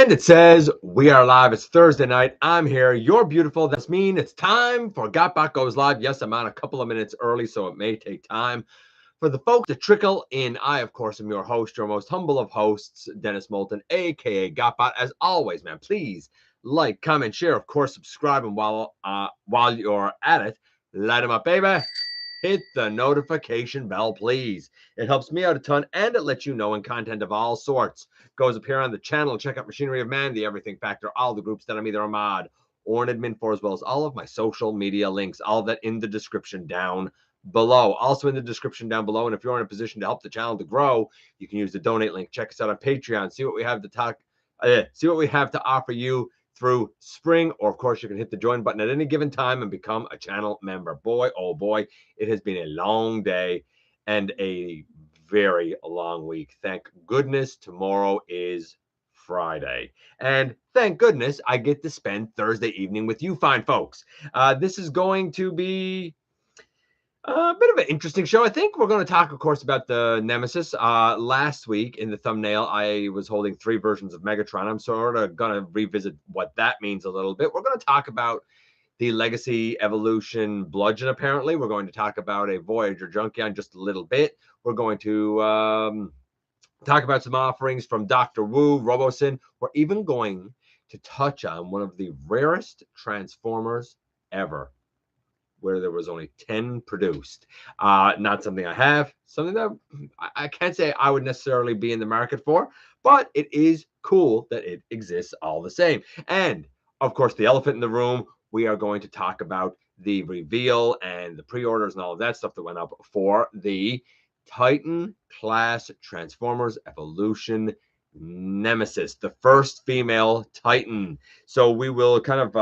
And it says, we are live. It's Thursday night. I'm here. You're beautiful. That's mean. It's time for GotBot Goes live. Yes, I'm on a couple of minutes early, so it may take time for the folks to trickle in. I, of course, am your host, your most humble of hosts, Dennis Moulton, a.k.a. GotBot. As always, man, please like, comment, share. Of course, subscribe. And while you're at it, light them up, baby. Hit the notification bell, please. It helps me out a ton, and it lets you know when content of all sorts goes up here on the channel. Check out Machinery of Man, The Everything Factor, all the groups that I'm either a mod or an admin for, as well as all of my social media links, all of that in the description down below. Also in the description down below, and if you're in a position to help the channel to grow, you can use the donate link. Check us out on Patreon. See what we have to offer you through spring, or of course you can hit the join button at any given time and become a channel member. Boy, oh boy, it has been a long day and a very long week. Thank goodness tomorrow is Friday, and thank goodness I get to spend Thursday evening with you fine folks. This is going to be a bit of an interesting show. I think we're going to talk, of course, about the Nemesis. Last week in the thumbnail, I was holding 3 versions of Megatron. I'm sort of going to revisit what that means a little bit. We're going to talk about the Legacy Evolution Bludgeon, apparently. We're going to talk about a Voyager Junkion just a little bit. We're going to talk about some offerings from Dr. Wu, Robosen. We're even going to touch on one of the rarest Transformers ever, where there was only 10 produced. Not something I have, something that I can't say I would necessarily be in the market for, but it is cool that it exists all the same. And of course, the elephant in the room, we are going to talk about the reveal and the pre-orders and all of that stuff that went up for the Titan class Transformers Evolution Nemesis, the first female Titan. So we will kind of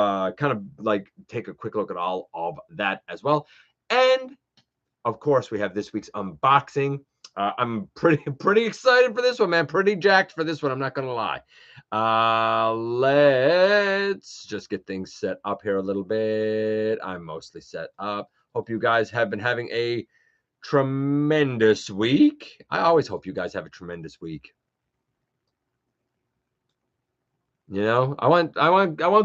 like take a quick look at all of that as well. And of course, we have this week's unboxing. I'm pretty excited for this one, man. Pretty jacked for this one. I'm not gonna lie. Let's just get things set up here a little bit. I'm mostly set up. Hope you guys have been having a tremendous week. I always hope you guys have a tremendous week. You know, I want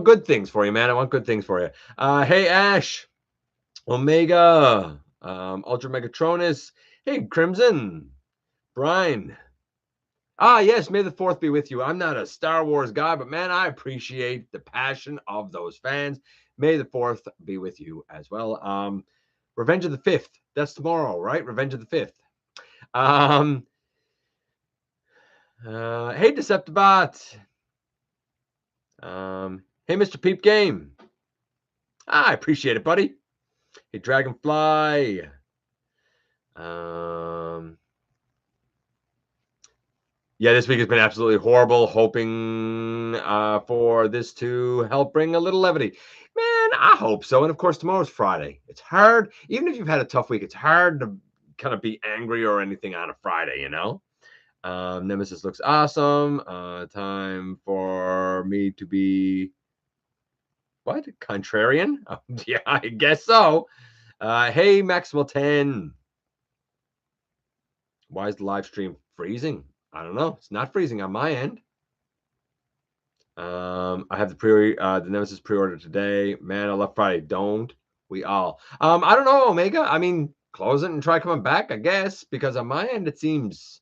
good things for you, man. I want good things for you. Hey Ash, Omega, Ultra Megatronus. Hey Crimson, Brian. Yes, may the 4th be with you. I'm not a Star Wars guy, but man, I appreciate the passion of those fans. May the 4th be with you as well. Revenge of the 5th. That's tomorrow, right? Revenge of the 5th. Hey Deceptibot. Hey, Mr. Peep Game. I appreciate it, buddy. Hey, Dragonfly. Yeah, this week has been absolutely horrible. Hoping for this to help bring a little levity. Man, I hope so. And of course, tomorrow's Friday. It's hard. Even if you've had a tough week, it's hard to kind of be angry or anything on a Friday, you know? Nemesis looks awesome. Time for me to be... What? Contrarian? Yeah, I guess so. Hey, Maximal 10. Why is the live stream freezing? I don't know. It's not freezing on my end. I have the Nemesis pre-order today. Man, I love Friday. Don't we all? I don't know, Omega. I mean, close it and try coming back, I guess, because on my end it seems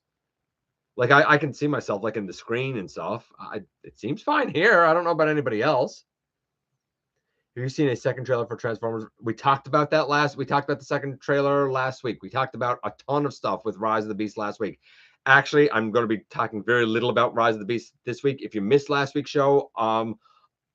like I can see myself like in the screen and stuff. It seems fine here. I don't know about anybody else. Have you seen a second trailer for Transformers? We talked about that we talked about the second trailer last week. We talked about a ton of stuff with Rise of the Beast last week. Actually, I'm going to be talking very little about Rise of the Beast this week. If you missed last week's show,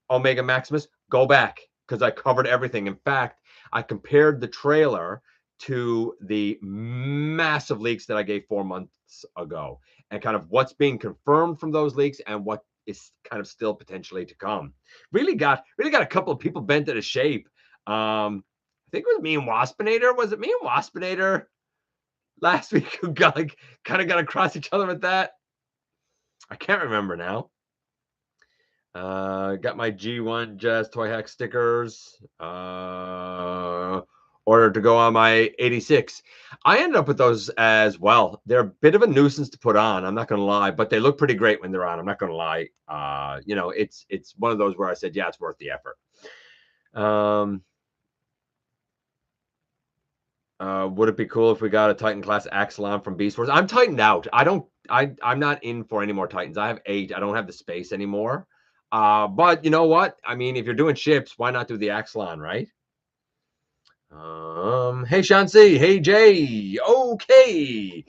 Omega Maximus, go back because I covered everything. In fact, I compared the trailer to the massive leaks that I gave 4 months ago and kind of what's being confirmed from those leaks and what is kind of still potentially to come. Really got a couple of people bent out of shape. I think it was me and Waspinator. Was it me and Waspinator last week who got like kind of got across each other with that? I can't remember now. Got my G1 Jazz Toy Hack stickers. order to go on my 86. I ended up with those as well. They're a bit of a nuisance to put on, I'm not going to lie, but they look pretty great when they're on. I'm not going to lie. You know, it's one of those where I said, yeah, it's worth the effort. Would it be cool if we got a Titan class Axelon from Beast Wars? I'm Titaned out. I'm not in for any more Titans. I have 8. I don't have the space anymore. But you know what? I mean, if you're doing ships, why not do the Axelon, right? Hey Sean C. Hey Jay. Okay.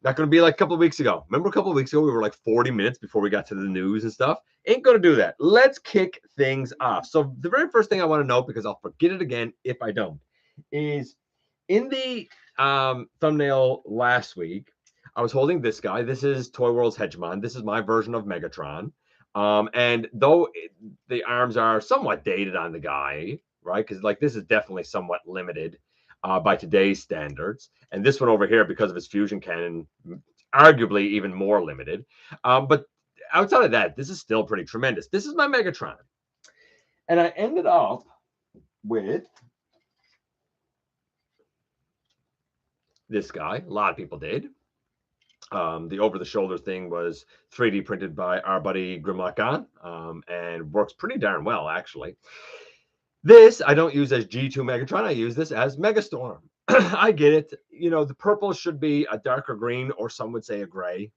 Not gonna be like a couple of weeks ago. Remember a couple of weeks ago we were like 40 minutes before we got to the news and stuff? Ain't gonna do that. Let's kick things off. So the very first thing I want to know, because I'll forget it again if I don't, is in the thumbnail last week, I was holding this guy. This is Toy World's Hegemon. This is my version of Megatron. And though the arms are somewhat dated on the guy, right? Because like this is definitely somewhat limited by today's standards. And this one over here, because of his fusion cannon, arguably even more limited. But outside of that, this is still pretty tremendous. This is my Megatron. And I ended up with this guy. A lot of people did. The over-the-shoulder thing was 3D printed by our buddy Grimlock and works pretty darn well, actually. This I don't use as G2 Megatron. I use this as Megastorm. I get it. You know, the purple should be a darker green, or some would say a gray.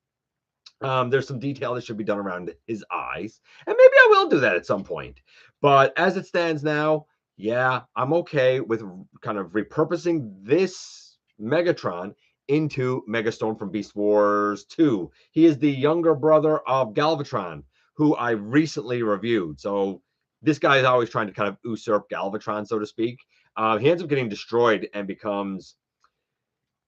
There's some detail that should be done around his eyes, and maybe I will do that at some point. But as it stands now, yeah, I'm okay with kind of repurposing this Megatron into Megastorm from Beast Wars 2. He is the younger brother of Galvatron, who I recently reviewed. So this guy is always trying to kind of usurp Galvatron, so to speak. He ends up getting destroyed and becomes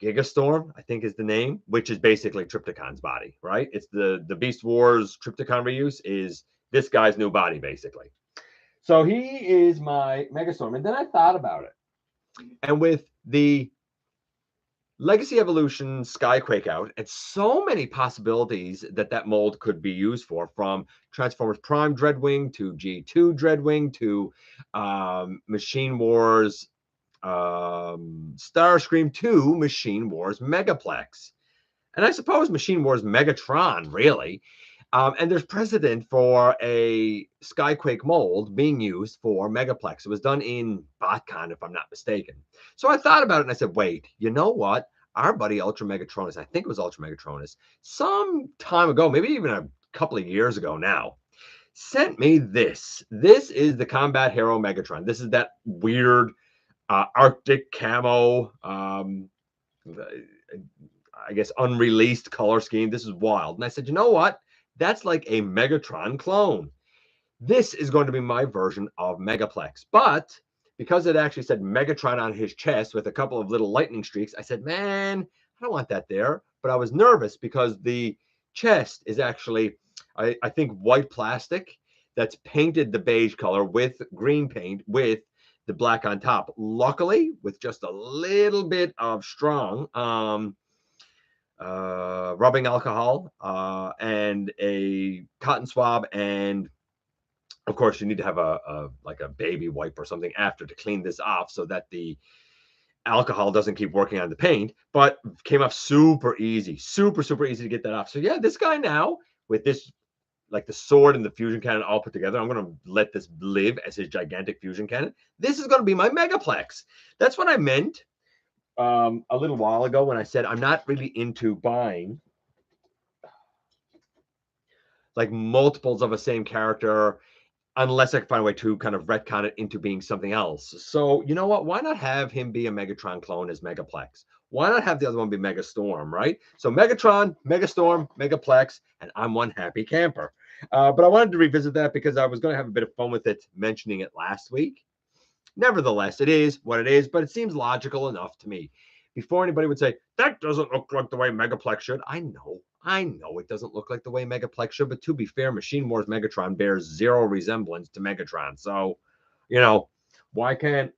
Gigastorm, I think is the name, which is basically Trypticon's body, right? It's the Beast Wars Trypticon reuse is this guy's new body, basically. So he is my Megastorm. And then I thought about it. And with the Legacy Evolution Skyquake out, and so many possibilities that mold could be used for, from Transformers Prime Dreadwing to G2 Dreadwing to Machine Wars Starscream 2 Machine Wars Megaplex. And I suppose Machine Wars Megatron, really. And there's precedent for a Skyquake mold being used for Megaplex. It was done in BotCon, if I'm not mistaken. So I thought about it and I said, wait, you know what? Our buddy Ultra Megatronus, I think it was Ultra Megatronus, some time ago, maybe even a couple of years ago now, sent me this. This is the Combat Hero Megatron. This is that weird Arctic camo, I guess unreleased color scheme. This is wild. And I said, you know what? That's like a Megatron clone. This is going to be my version of Megaplex. But because it actually said Megatron on his chest with a couple of little lightning streaks, I said, man, I don't want that there. But I was nervous because the chest is actually, I think, white plastic that's painted the beige color with green paint with the black on top. Luckily, with just a little bit of strong rubbing alcohol and a cotton swab, and of course you need to have a like a baby wipe or something after to clean this off so that the alcohol doesn't keep working on the paint, but came off super easy, super easy to get that off. So yeah, this guy now with this, like the sword and the fusion cannon all put together, I'm going to let this live as his gigantic fusion cannon. This is going to be my Megaplex. That's what I meant a little while ago when I said I'm not really into buying like multiples of a same character unless I can find a way to kind of retcon it into being something else. So you know what? Why not have him be a Megatron clone as Megaplex? Why not have the other one be Megastorm, right? So Megatron, Megastorm, Megaplex, and I'm one happy camper. But I wanted to revisit that because I was going to have a bit of fun with it, mentioning it last week. Nevertheless, it is what it is, but it seems logical enough to me. Before anybody would say, that doesn't look like the way Megaplex should. I know it doesn't look like the way Megaplex should, but to be fair, Machine Wars Megatron bears zero resemblance to Megatron. So, you know, why can't,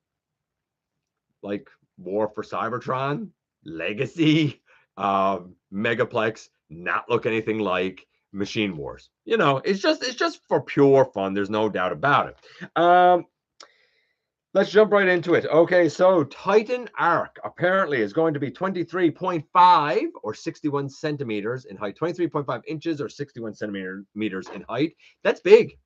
like, War for Cybertron, Legacy, Megaplex not look anything like Machine Wars? You know, it's just for pure fun. There's no doubt about it. Let's jump right into it. Okay, so Titan Arc apparently is going to be 23.5 or 61 centimeters in height, 23.5 inches or 61 centimeters in height. That's big,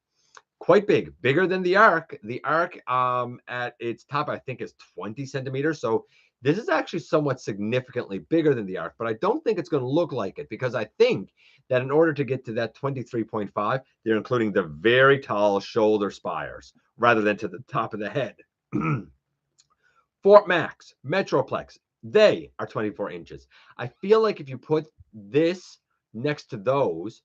quite big, bigger than the Arc. The Arc at its top, I think, is 20 centimeters. So this is actually somewhat significantly bigger than the Arc, but I don't think it's going to look like it because I think that in order to get to that 23.5, they're including the very tall shoulder spires rather than to the top of the head. Fort Max, Metroplex, they are 24 inches. I feel like if you put this next to those,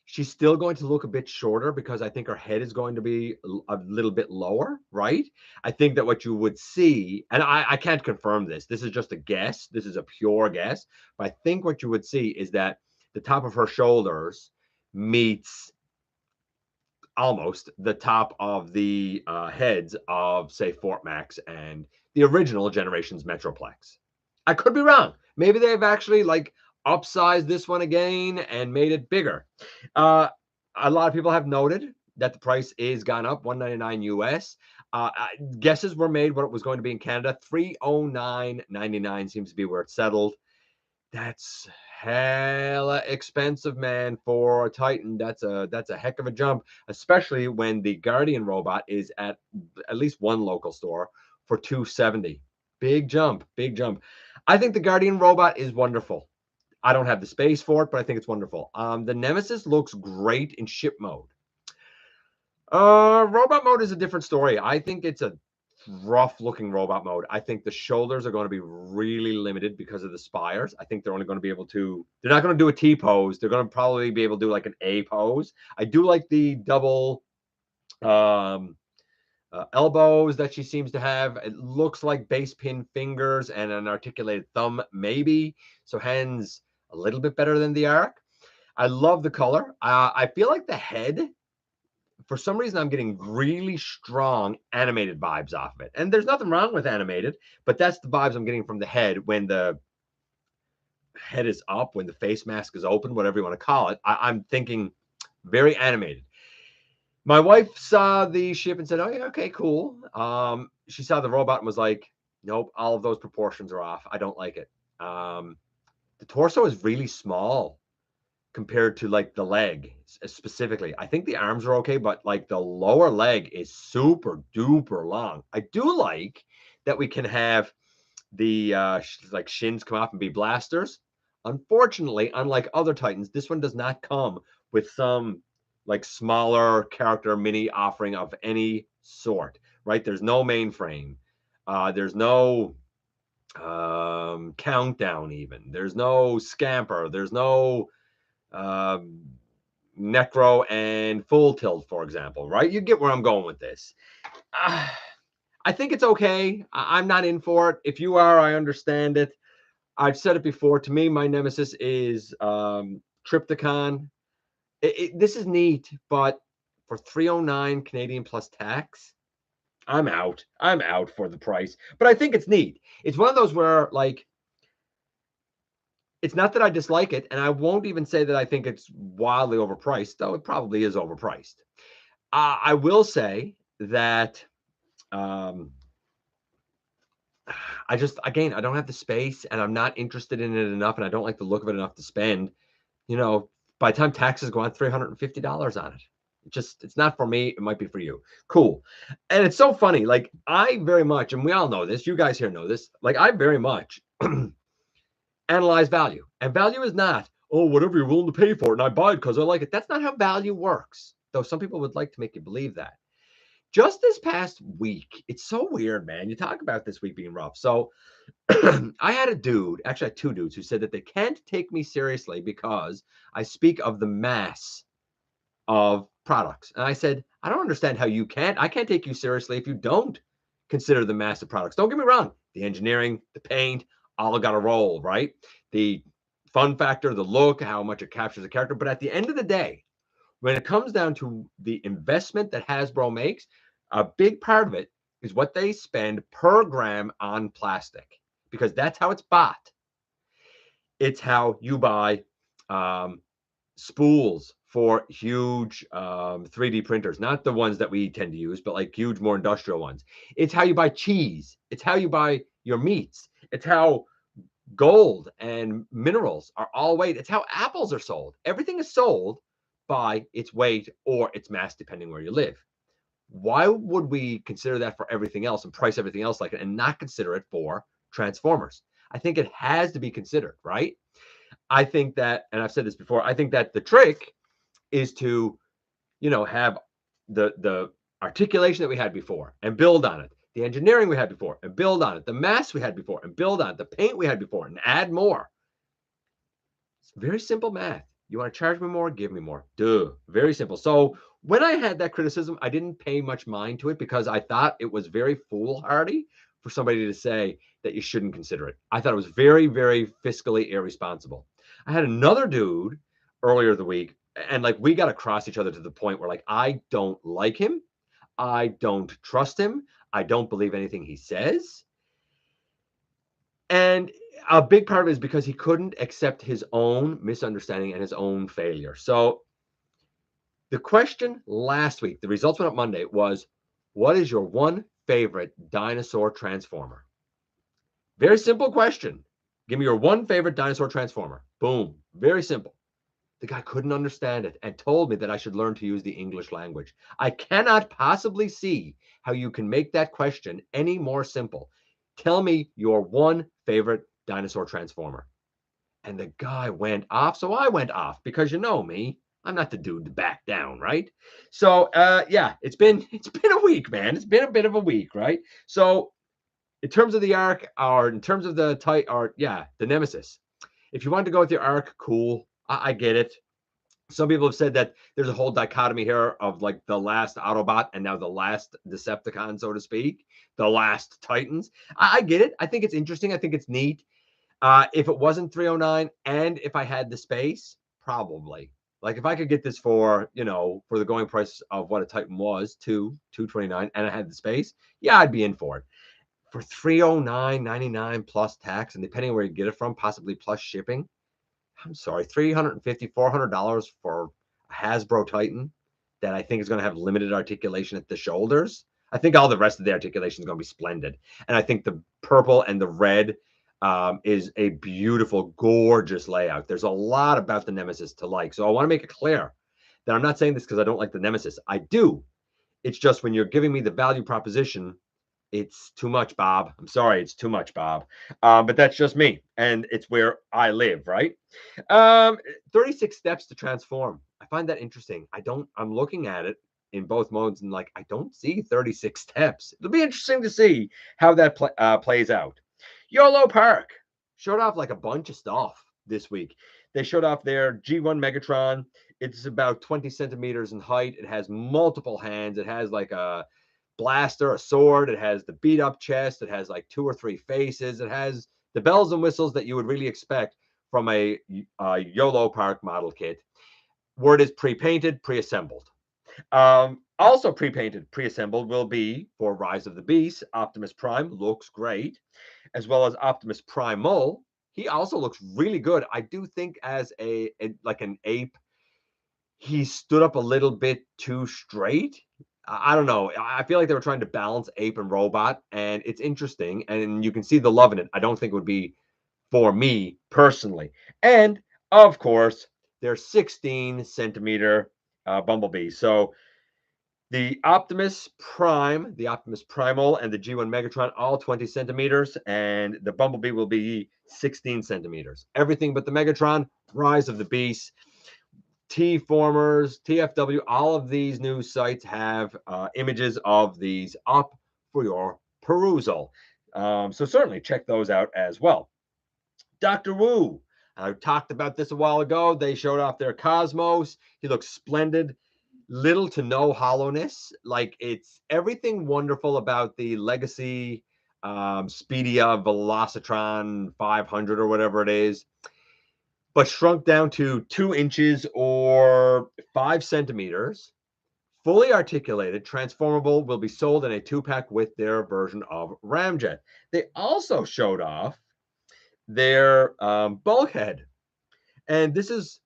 she's still going to look a bit shorter because I think her head is going to be a little bit lower, right? I think that what you would see, and I can't confirm this, this is just a guess, this is a pure guess, but I think what you would see is that the top of her shoulders meets almost the top of the heads of, say, Fort Max and the original generation's Metroplex. I could be wrong. Maybe they've actually like upsized this one again and made it bigger. Uh, a lot of people have noted that the price is gone up, $199 US. Guesses were made what it was going to be in Canada. $309.99 seems to be where it settled. That's hella expensive, man, for a Titan. That's a heck of a jump, especially when the Guardian robot is at least one local store for $270. Big jump, big jump. I think the Guardian robot is wonderful. I don't have the space for it, but I think it's wonderful. The Nemesis looks great in ship mode. Robot mode is a different story. I think it's a rough looking robot mode. I think the shoulders are going to be really limited because of the spires. I think they're only going to be able to, they're not going to do a T pose. They're going to probably be able to do like an A pose. I do like the double elbows that she seems to have. It looks like base pin fingers and an articulated thumb, maybe. So hands a little bit better than the Arc. I love the color. I feel like the head, for some reason, I'm getting really strong animated vibes off of it. And there's nothing wrong with animated, but that's the vibes I'm getting from the head when the head is up, when the face mask is open, whatever you want to call it. I'm thinking very animated. My wife saw the ship and said, "Oh yeah, okay, cool." She saw the robot and was like, "Nope, all of those proportions are off. I don't like it." The torso is really small compared to like the leg specifically. I think the arms are okay, but like the lower leg is super duper long. I do like that we can have the like shins come off and be blasters. Unfortunately, unlike other Titans, this one does not come with some like smaller character mini offering of any sort, right? There's no mainframe. There's no countdown even. There's no scamper. There's no necro and full tilt, for example, right? You get where I'm going with this. I think it's okay. I'm not in for it. If you are, I understand it. I've said it before. To me, my nemesis is Trypticon. This is neat, but for $309 Canadian plus tax, I'm out. I'm out for the price. But I think it's neat. It's one of those where, like, it's not that I dislike it, and I won't even say that I think it's wildly overpriced, though it probably is overpriced. I will say that I just, again, I don't have the space, and I'm not interested in it enough, and I don't like the look of it enough to spend. You know, by the time taxes go on, $350 on it. It's not for me. It might be for you. Cool. And it's so funny. Like, I very much, and we all know this, you guys here know this, like, I very much analyze value. And value is not, oh, whatever you're willing to pay for it, and I buy it because I like it. That's not how value works. Though some people would like to make you believe that. Just this past week, it's so weird, man. You talk about this week being rough. So I had a dude, actually I had two dudes, who said that they can't take me seriously because I speak of the mass of products. And I said, I don't understand how you can't. I can't take you seriously if you don't consider the mass of products. Don't get me wrong. The engineering, the paint, all got a role, right? The fun factor, the look, how much it captures the character. But at the end of the day, when it comes down to the investment that Hasbro makes, a big part of it is what they spend per gram on plastic, because that's how it's bought. It's how you buy spools for huge 3D printers, not the ones that we tend to use, but like huge, more industrial ones. It's how you buy cheese. It's how you buy your meats. It's how gold and minerals are all weighed. It's how apples are sold. Everything is sold by its weight or its mass, depending where you live. Why would we consider that for everything else and price everything else like it and not consider it for Transformers? I think it has to be considered, right? I think that, and I've said this before, I think that the trick is to, have the articulation that we had before and build on it, the engineering we had before and build on it, the mass we had before and build on it, the paint we had before and add more. It's very simple math. You want to charge me more? Give me more. Duh. Very simple. So when I had that criticism, I didn't pay much mind to it because I thought it was very foolhardy for somebody to say that you shouldn't consider it. I thought it was very, very fiscally irresponsible. I had another dude earlier the week, and like we got to cross each other to the point where like I don't like him. I don't trust him. I don't believe anything he says. And a big part of it is because he couldn't accept his own misunderstanding and his own failure. So the question last week, the results went up Monday, was what is your one favorite dinosaur transformer? Very simple question. Give me your one favorite dinosaur transformer. Boom. Very simple. The guy couldn't understand it and told me that I should learn to use the English language. I cannot possibly see how you can make that question any more simple. Tell me your one favorite dinosaur transformer. And the guy went off. So I went off because you know me. I'm not the dude to back down, right? So yeah, it's been a week, man. It's been a bit of a week, right? So in terms of the arc, or in terms of the the Nemesis. If you want to go with your arc, cool. I get it. Some people have said that there's a whole dichotomy here of like the last Autobot and now the last Decepticon, so to speak, the last Titans. I get it. I think it's interesting. I think it's neat. If it wasn't 309 and if I had the space, probably. Like if I could get this for, for the going price of what a Titan was, 229, and I had the space, yeah, I'd be in for it. For 309.99 plus tax, and depending where you get it from, possibly plus shipping. I'm sorry, $350, $400 for a Hasbro Titan that I think is going to have limited articulation at the shoulders. I think all the rest of the articulation is going to be splendid. And I think the purple and the red is a beautiful, gorgeous layout. There's a lot about the Nemesis to like. So I want to make it clear that I'm not saying this because I don't like the Nemesis. I do. It's just when you're giving me the value proposition, it's too much, Bob. I'm sorry, it's too much, Bob. But that's just me, and it's where I live, right? 36 steps to transform. I find that interesting. I'm looking at it in both modes, and like, I don't see 36 steps. It'll be interesting to see how that plays out. YOLO Park showed off like a bunch of stuff this week. They showed off their G1 Megatron. It's about 20 centimeters in height. It has multiple hands. It has like a blaster, a sword. It has the beat up chest. It has like 2 or 3 faces. It has the bells and whistles that you would really expect from a YOLO Park model kit. Word is pre-painted, pre-assembled. Also pre-painted, pre-assembled will be for Rise of the Beasts. Optimus Prime looks great, as well as Optimus Primal. He also looks really good. I do think as like an ape, he stood up a little bit too straight. I don't know. I feel like they were trying to balance ape and robot, and it's interesting, and you can see the love in it. I don't think it would be for me personally. And of course, they're 16 centimeter Bumblebee. So the Optimus Prime, the Optimus Primal, and the G1 Megatron, all 20 centimeters, and the Bumblebee will be 16 centimeters. Everything but the Megatron, Rise of the Beast, T-Formers, TFW, all of these news sites have images of these up for your perusal. So certainly check those out as well. Dr. Wu, I talked about this a while ago. They showed off their Cosmos. He looks splendid. Little to no hollowness. Like it's everything wonderful about the Legacy Speedia Velocitron 500 or whatever it is, but shrunk down to 2 inches or 5 centimeters. Fully articulated, transformable, will be sold in a 2-pack with their version of Ramjet. They also showed off their bulkhead. And this is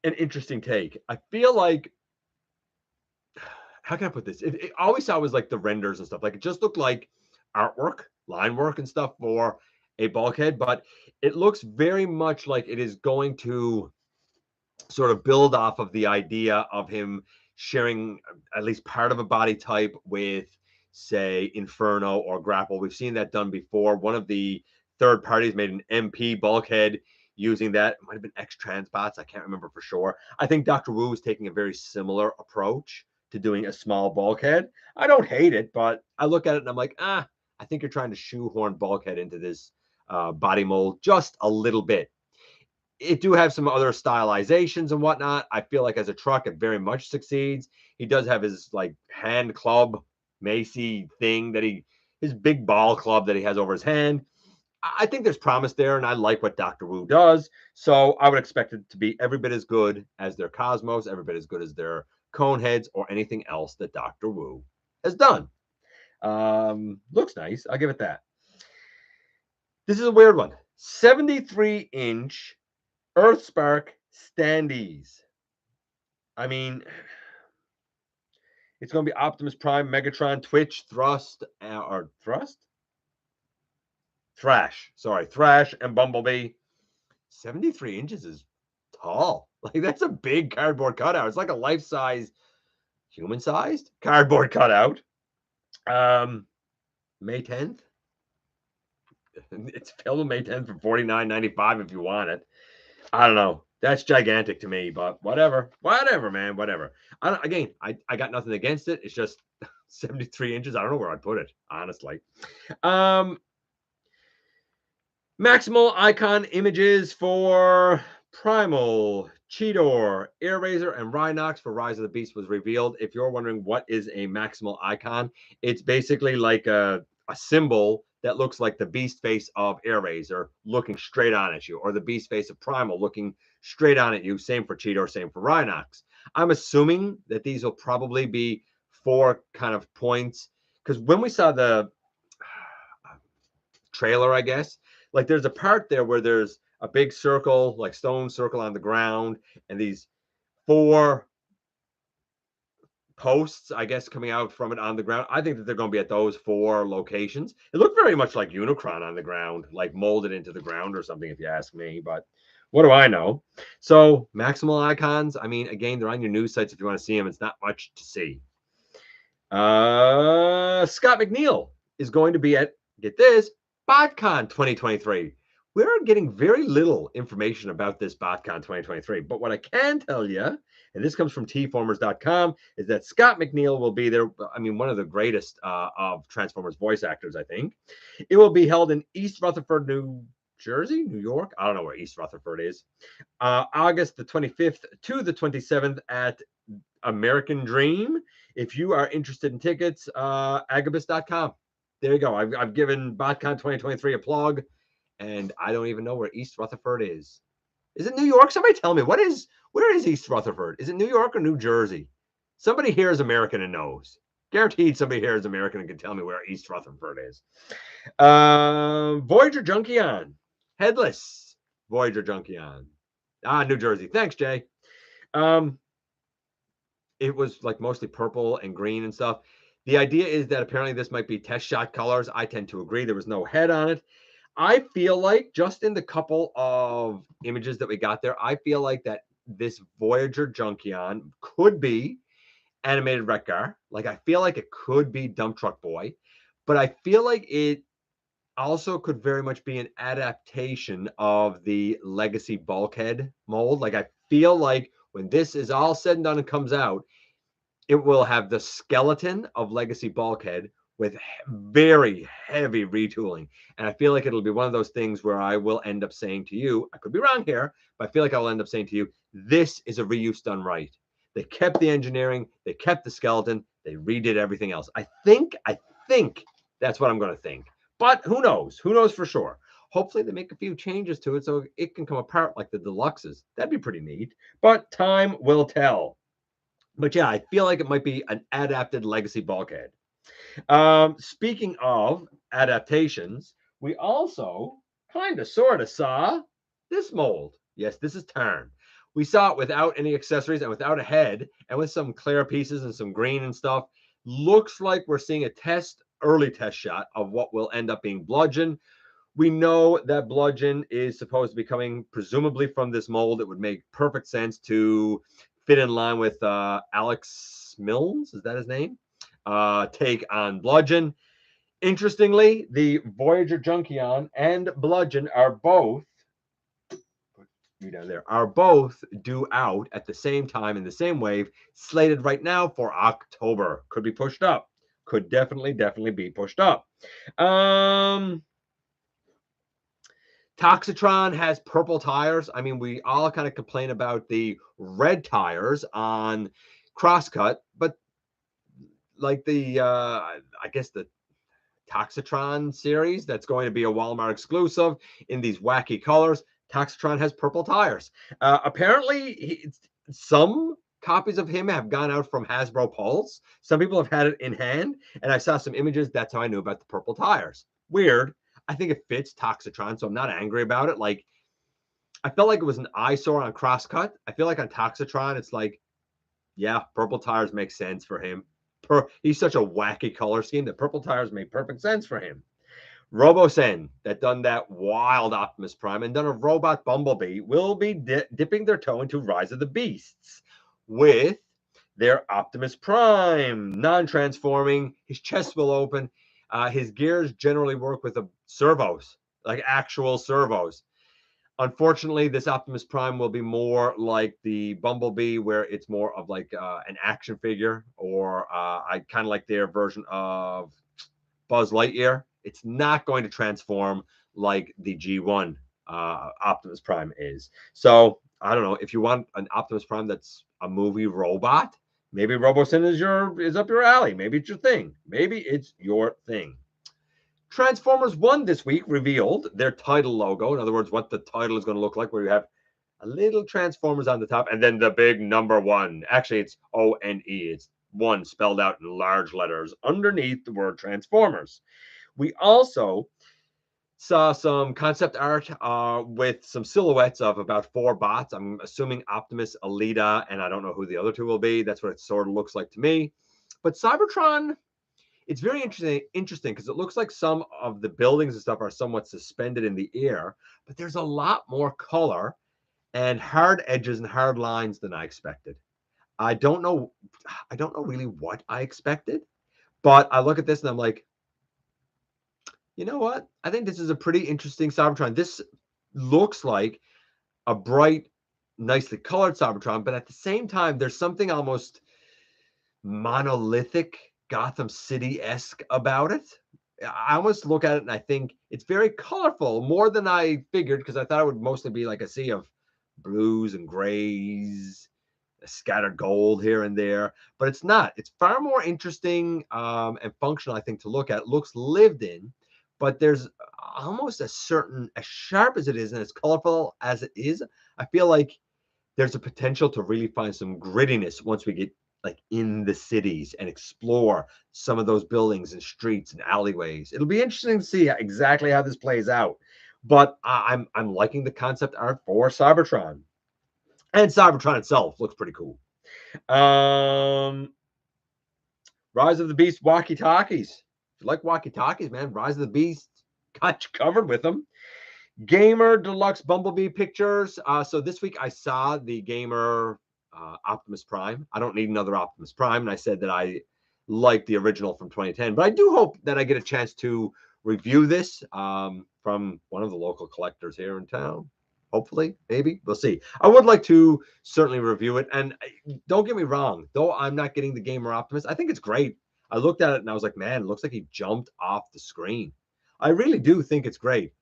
an interesting take. I feel like, how can I put this? It always saw it was like the renders and stuff. Like it just looked like artwork, line work and stuff for a bulkhead, but it looks very much like it is going to sort of build off of the idea of him sharing at least part of a body type with, say, Inferno or Grapple. We've seen that done before. One of the third parties made an MP bulkhead using that. It might have been X Transbots. I can't remember for sure. I think Dr. Wu is taking a very similar approach to doing a small bulkhead. I don't hate it, but I look at it and I'm like, I think you're trying to shoehorn bulkhead into this body mold just a little bit. It do have some other stylizations and whatnot. I feel like as a truck, it very much succeeds. He does have his like hand club Macy thing that his big ball club that he has over his hand. I think there's promise there, and I like what Dr. Wu does. So I would expect it to be every bit as good as their Cosmos, every bit as good as their Coneheads, or anything else that Dr. Wu has done. Looks nice. I'll give it that. This is a weird one. 73-inch Earthspark standees. I mean, it's going to be Optimus Prime, Megatron, Twitch, Thrust, or Thrust? Thrash. Sorry, Thrash and Bumblebee. 73 inches is tall. Like, that's a big cardboard cutout. It's like a life-size, human-sized cardboard cutout. May 10th. It's filmed May 10th for $49.95 if you want it. I don't know. That's gigantic to me, but whatever. Whatever, man. Whatever. I got nothing against it. It's just 73 inches. I don't know where I'd put it, honestly. Maximal icon images for Primal, Cheetor, Airazor, and Rhinox for Rise of the Beast was revealed. If you're wondering what is a maximal icon, it's basically like a symbol that looks like the beast face of Airazor looking straight on at you, or the beast face of Primal looking straight on at you. Same for Cheetor, same for Rhinox. I'm assuming that these will probably be 4 kind of points, because when we saw the trailer, I guess, like there's a part there where there's a big circle, like stone circle on the ground, and these 4 posts, I guess, coming out from it on the ground. I think that they're going to be at those 4 locations. It looked very much like Unicron on the ground, like molded into the ground or something, if you ask me. But what do I know? So maximal icons, I mean, again, they're on your news sites if you want to see them. It's not much to see. Scott McNeil is going to be at, get this, BotCon 2023. We're getting very little information about this BotCon 2023, but what I can tell you, and this comes from tformers.com, is that Scott McNeil will be there. I mean, one of the greatest of Transformers voice actors, I think. It will be held in East Rutherford, New Jersey, New York. I don't know where East Rutherford is. August the 25th to the 27th at American Dream. If you are interested in tickets, agabus.com. There you go. I've given BotCon 2023 a plug, and I don't even know where East Rutherford is. Is it New York? Somebody tell me. Where is East Rutherford? Is it New York or New Jersey? Somebody here is American and knows. Guaranteed somebody here is American and can tell me where East Rutherford is. Voyager Junkion. Headless Voyager Junkion. New Jersey. Thanks, Jay. It was like mostly purple and green and stuff. The idea is that apparently this might be test shot colors. I tend to agree. There was no head on it. I feel like just in the couple of images that we got there, I feel like that this Voyager Junkion could be animated Wreck-Gar. Like, I feel like it could be Dump Truck Boy, but I feel like it also could very much be an adaptation of the Legacy Bulkhead mold. Like, I feel like when this is all said and done and comes out, it will have the skeleton of Legacy Bulkhead with very heavy retooling. And I feel like it'll be one of those things where I will end up saying to you, I could be wrong here, but I feel like I'll end up saying to you, this is a reuse done right. They kept the engineering, they kept the skeleton, they redid everything else. I think that's what I'm going to think. But who knows? Who knows for sure? Hopefully they make a few changes to it so it can come apart like the Deluxes. That'd be pretty neat. But time will tell. But yeah, I feel like it might be an adapted Legacy Bulkhead. Speaking of adaptations, we also kind of sort of saw this mold. Yes, this is Tarn. We saw it without any accessories and without a head and with some clear pieces and some green and stuff. Looks like we're seeing a early test shot of what will end up being Bludgeon. We know that Bludgeon is supposed to be coming presumably from this mold. It would make perfect sense to fit in line with Alex Milnes, is that his name? Take on Bludgeon. Interestingly, the Voyager Junkion and Bludgeon are both due out at the same time in the same wave, slated right now for October. Could be pushed up. Could definitely be pushed up. Toxitron has purple tires. I mean, we all kind of complain about the red tires on Crosscut, but like the I guess the Toxitron series that's going to be a Walmart exclusive in these wacky colors. Toxitron has purple tires. Apparently, some copies of him have gone out from Hasbro Pulse. Some people have had it in hand, and I saw some images. That's how I knew about the purple tires. Weird. I think it fits Toxitron, so I'm not angry about it. Like, I felt like it was an eyesore on Crosscut. I feel like on Toxitron, it's like, yeah, purple tires make sense for him. He's such a wacky color scheme that purple tires made perfect sense for him. Robosen, that done that wild Optimus Prime and done a robot Bumblebee, will be dipping their toe into Rise of the Beasts with their Optimus Prime, non-transforming. His chest will open. His gears generally work with servos, like actual servos. Unfortunately, this Optimus Prime will be more like the Bumblebee, where it's more of like an action figure, or I kind of like their version of Buzz Lightyear. It's not going to transform like the G1 Optimus Prime is. So I don't know if you want an Optimus Prime that's a movie robot. Maybe Robosen is up your alley. Maybe it's your thing. Maybe it's your thing. Transformers 1 this week revealed their title logo. In other words, what the title is going to look like, where you have a little Transformers on the top and then the big number 1. Actually, it's ONE. It's 1 spelled out in large letters underneath the word Transformers. We also saw some concept art with some silhouettes of about 4 bots. I'm assuming Optimus, Alita, and I don't know who the other 2 will be. That's what it sort of looks like to me. But Cybertron, it's very interesting because it looks like some of the buildings and stuff are somewhat suspended in the air, but there's a lot more color and hard edges and hard lines than I expected. I don't know really what I expected, but I look at this and I'm like, you know what? I think this is a pretty interesting Cybertron. This looks like a bright, nicely colored Cybertron, but at the same time, there's something almost monolithic, Gotham City-esque about it. I almost look at it and I think it's very colorful, more than I figured, because I thought it would mostly be like a sea of blues and grays, scattered gold here and there, but it's not. It's far more interesting and functional, I think, to look at. It looks lived in, but there's almost a certain, as sharp as it is and as colorful as it is, I feel like there's a potential to really find some grittiness once we get like in the cities and explore some of those buildings and streets and alleyways. It'll be interesting to see exactly how this plays out. But I'm liking the concept art for Cybertron. And Cybertron itself looks pretty cool. Rise of the Beast walkie-talkies. If you like walkie-talkies, man, Rise of the Beast got you covered with them. Gamer Deluxe Bumblebee pictures. So this week I saw the Gamer Optimus Prime. I don't need another Optimus Prime, and I said that I like the original from 2010. But I do hope that I get a chance to review this from one of the local collectors here in town. Hopefully, maybe. We'll see. I would like to certainly review it. And don't get me wrong, though I'm not getting the Gamer Optimus, I think it's great. I looked at it and I was like, man, it looks like he jumped off the screen. I really do think it's great.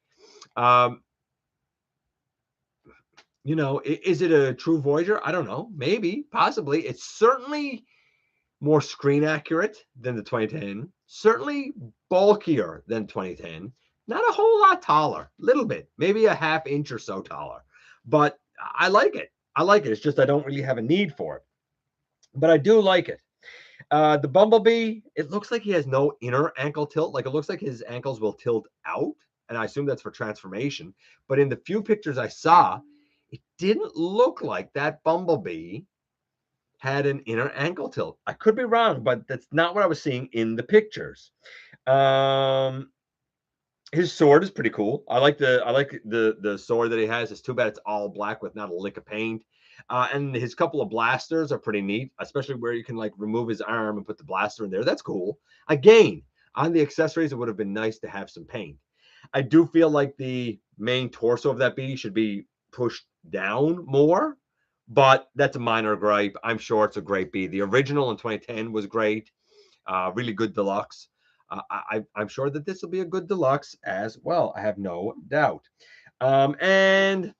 You know, is it a true Voyager? I don't know. Maybe, possibly. It's certainly more screen accurate than the 2010. Certainly bulkier than 2010. Not a whole lot taller. Little bit. Maybe a ½ inch or so taller. But I like it. I like it. It's just I don't really have a need for it. But I do like it. The Bumblebee, it looks like he has no inner ankle tilt. Like, it looks like his ankles will tilt out. And I assume that's for transformation. But in the few pictures I saw, it didn't look like that Bumblebee had an inner ankle tilt. I could be wrong, but that's not what I was seeing in the pictures. His sword is pretty cool. I like the sword that he has. It's too bad it's all black with not a lick of paint. And his couple of blasters are pretty neat, especially where you can like remove his arm and put the blaster in there. That's cool. Again, on the accessories, it would have been nice to have some paint. I do feel like the main torso of that bee should be pushed down more, but that's a minor gripe. I'm sure it's a great bee. The original in 2010 was great, really good deluxe. I'm sure that this will be a good deluxe as well. I have no doubt. And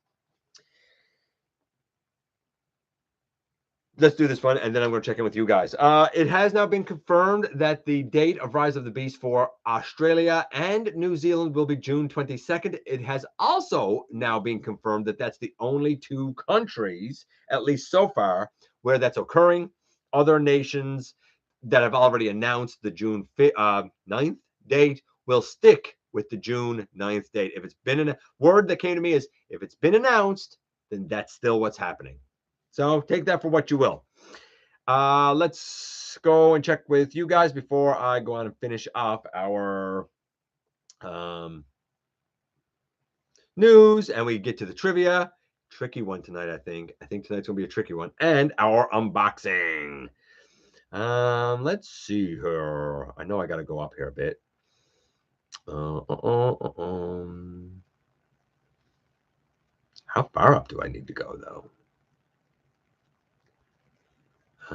let's do this one, and then I'm going to check in with you guys. It has now been confirmed that the date of Rise of the Beast for Australia and New Zealand will be June 22nd. It has also now been confirmed that that's the only two countries, at least so far, where that's occurring. Other nations that have already announced the June 9th date will stick with the June 9th date. If it's been a word that came to me is if it's been announced, then that's still what's happening. So take that for what you will. Let's go and check with you guys before I go on and finish up our news and we get to the trivia. Tricky one tonight, I think. I think tonight's going to be a tricky one. And our unboxing. Let's see here. I know I got to go up here a bit. How far up do I need to go, though? I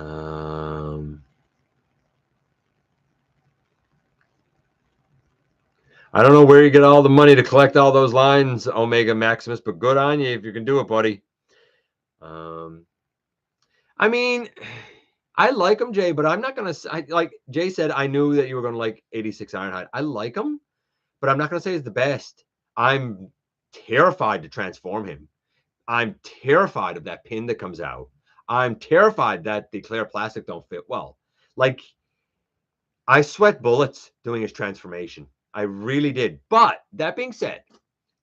don't know where you get all the money to collect all those lines, Omega Maximus, but good on you if you can do it, buddy. I mean, I like them, Jay, but I'm not going to, like Jay said, I knew that you were going to like 86 Ironhide. I like him, but I'm not going to say he's the best. I'm terrified to transform him. I'm terrified of that pin that comes out. I'm terrified that the clear plastic don't fit well. Like, I sweat bullets doing his transformation. I really did. But that being said,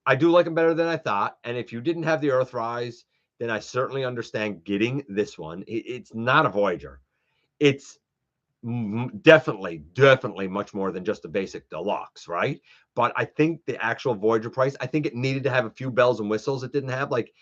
I do like him better than I thought. And if you didn't have the Earthrise, then I certainly understand getting this one. It's not a Voyager. It's definitely much more than just a basic deluxe, right? But I think the actual Voyager price, I think it needed to have a few bells and whistles it didn't have. Like,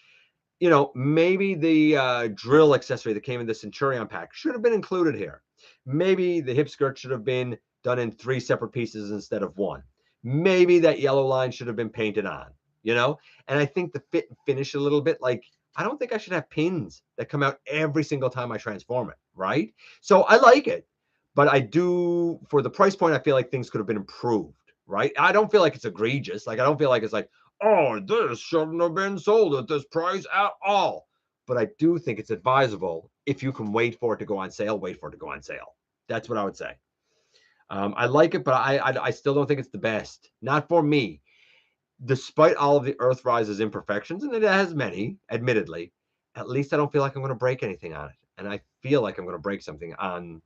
you know, maybe the drill accessory that came in the Centurion pack should have been included here. Maybe the hip skirt should have been done in 3 separate pieces instead of 1. Maybe that yellow line should have been painted on, you know? And I think the fit and finish a little bit, like, I don't think I should have pins that come out every single time I transform it, right? So I like it, but I do, for the price point, I feel like things could have been improved, right? I don't feel like it's egregious. Like, I don't feel like it's like, oh, this shouldn't have been sold at this price at all. But I do think it's advisable if you can wait for it to go on sale, wait for it to go on sale. That's what I would say. I like it, but I still don't think it's the best. Not for me. Despite all of the Earthrise's imperfections, and it has many, admittedly, at least I don't feel like I'm going to break anything on it. And I feel like I'm going to break something on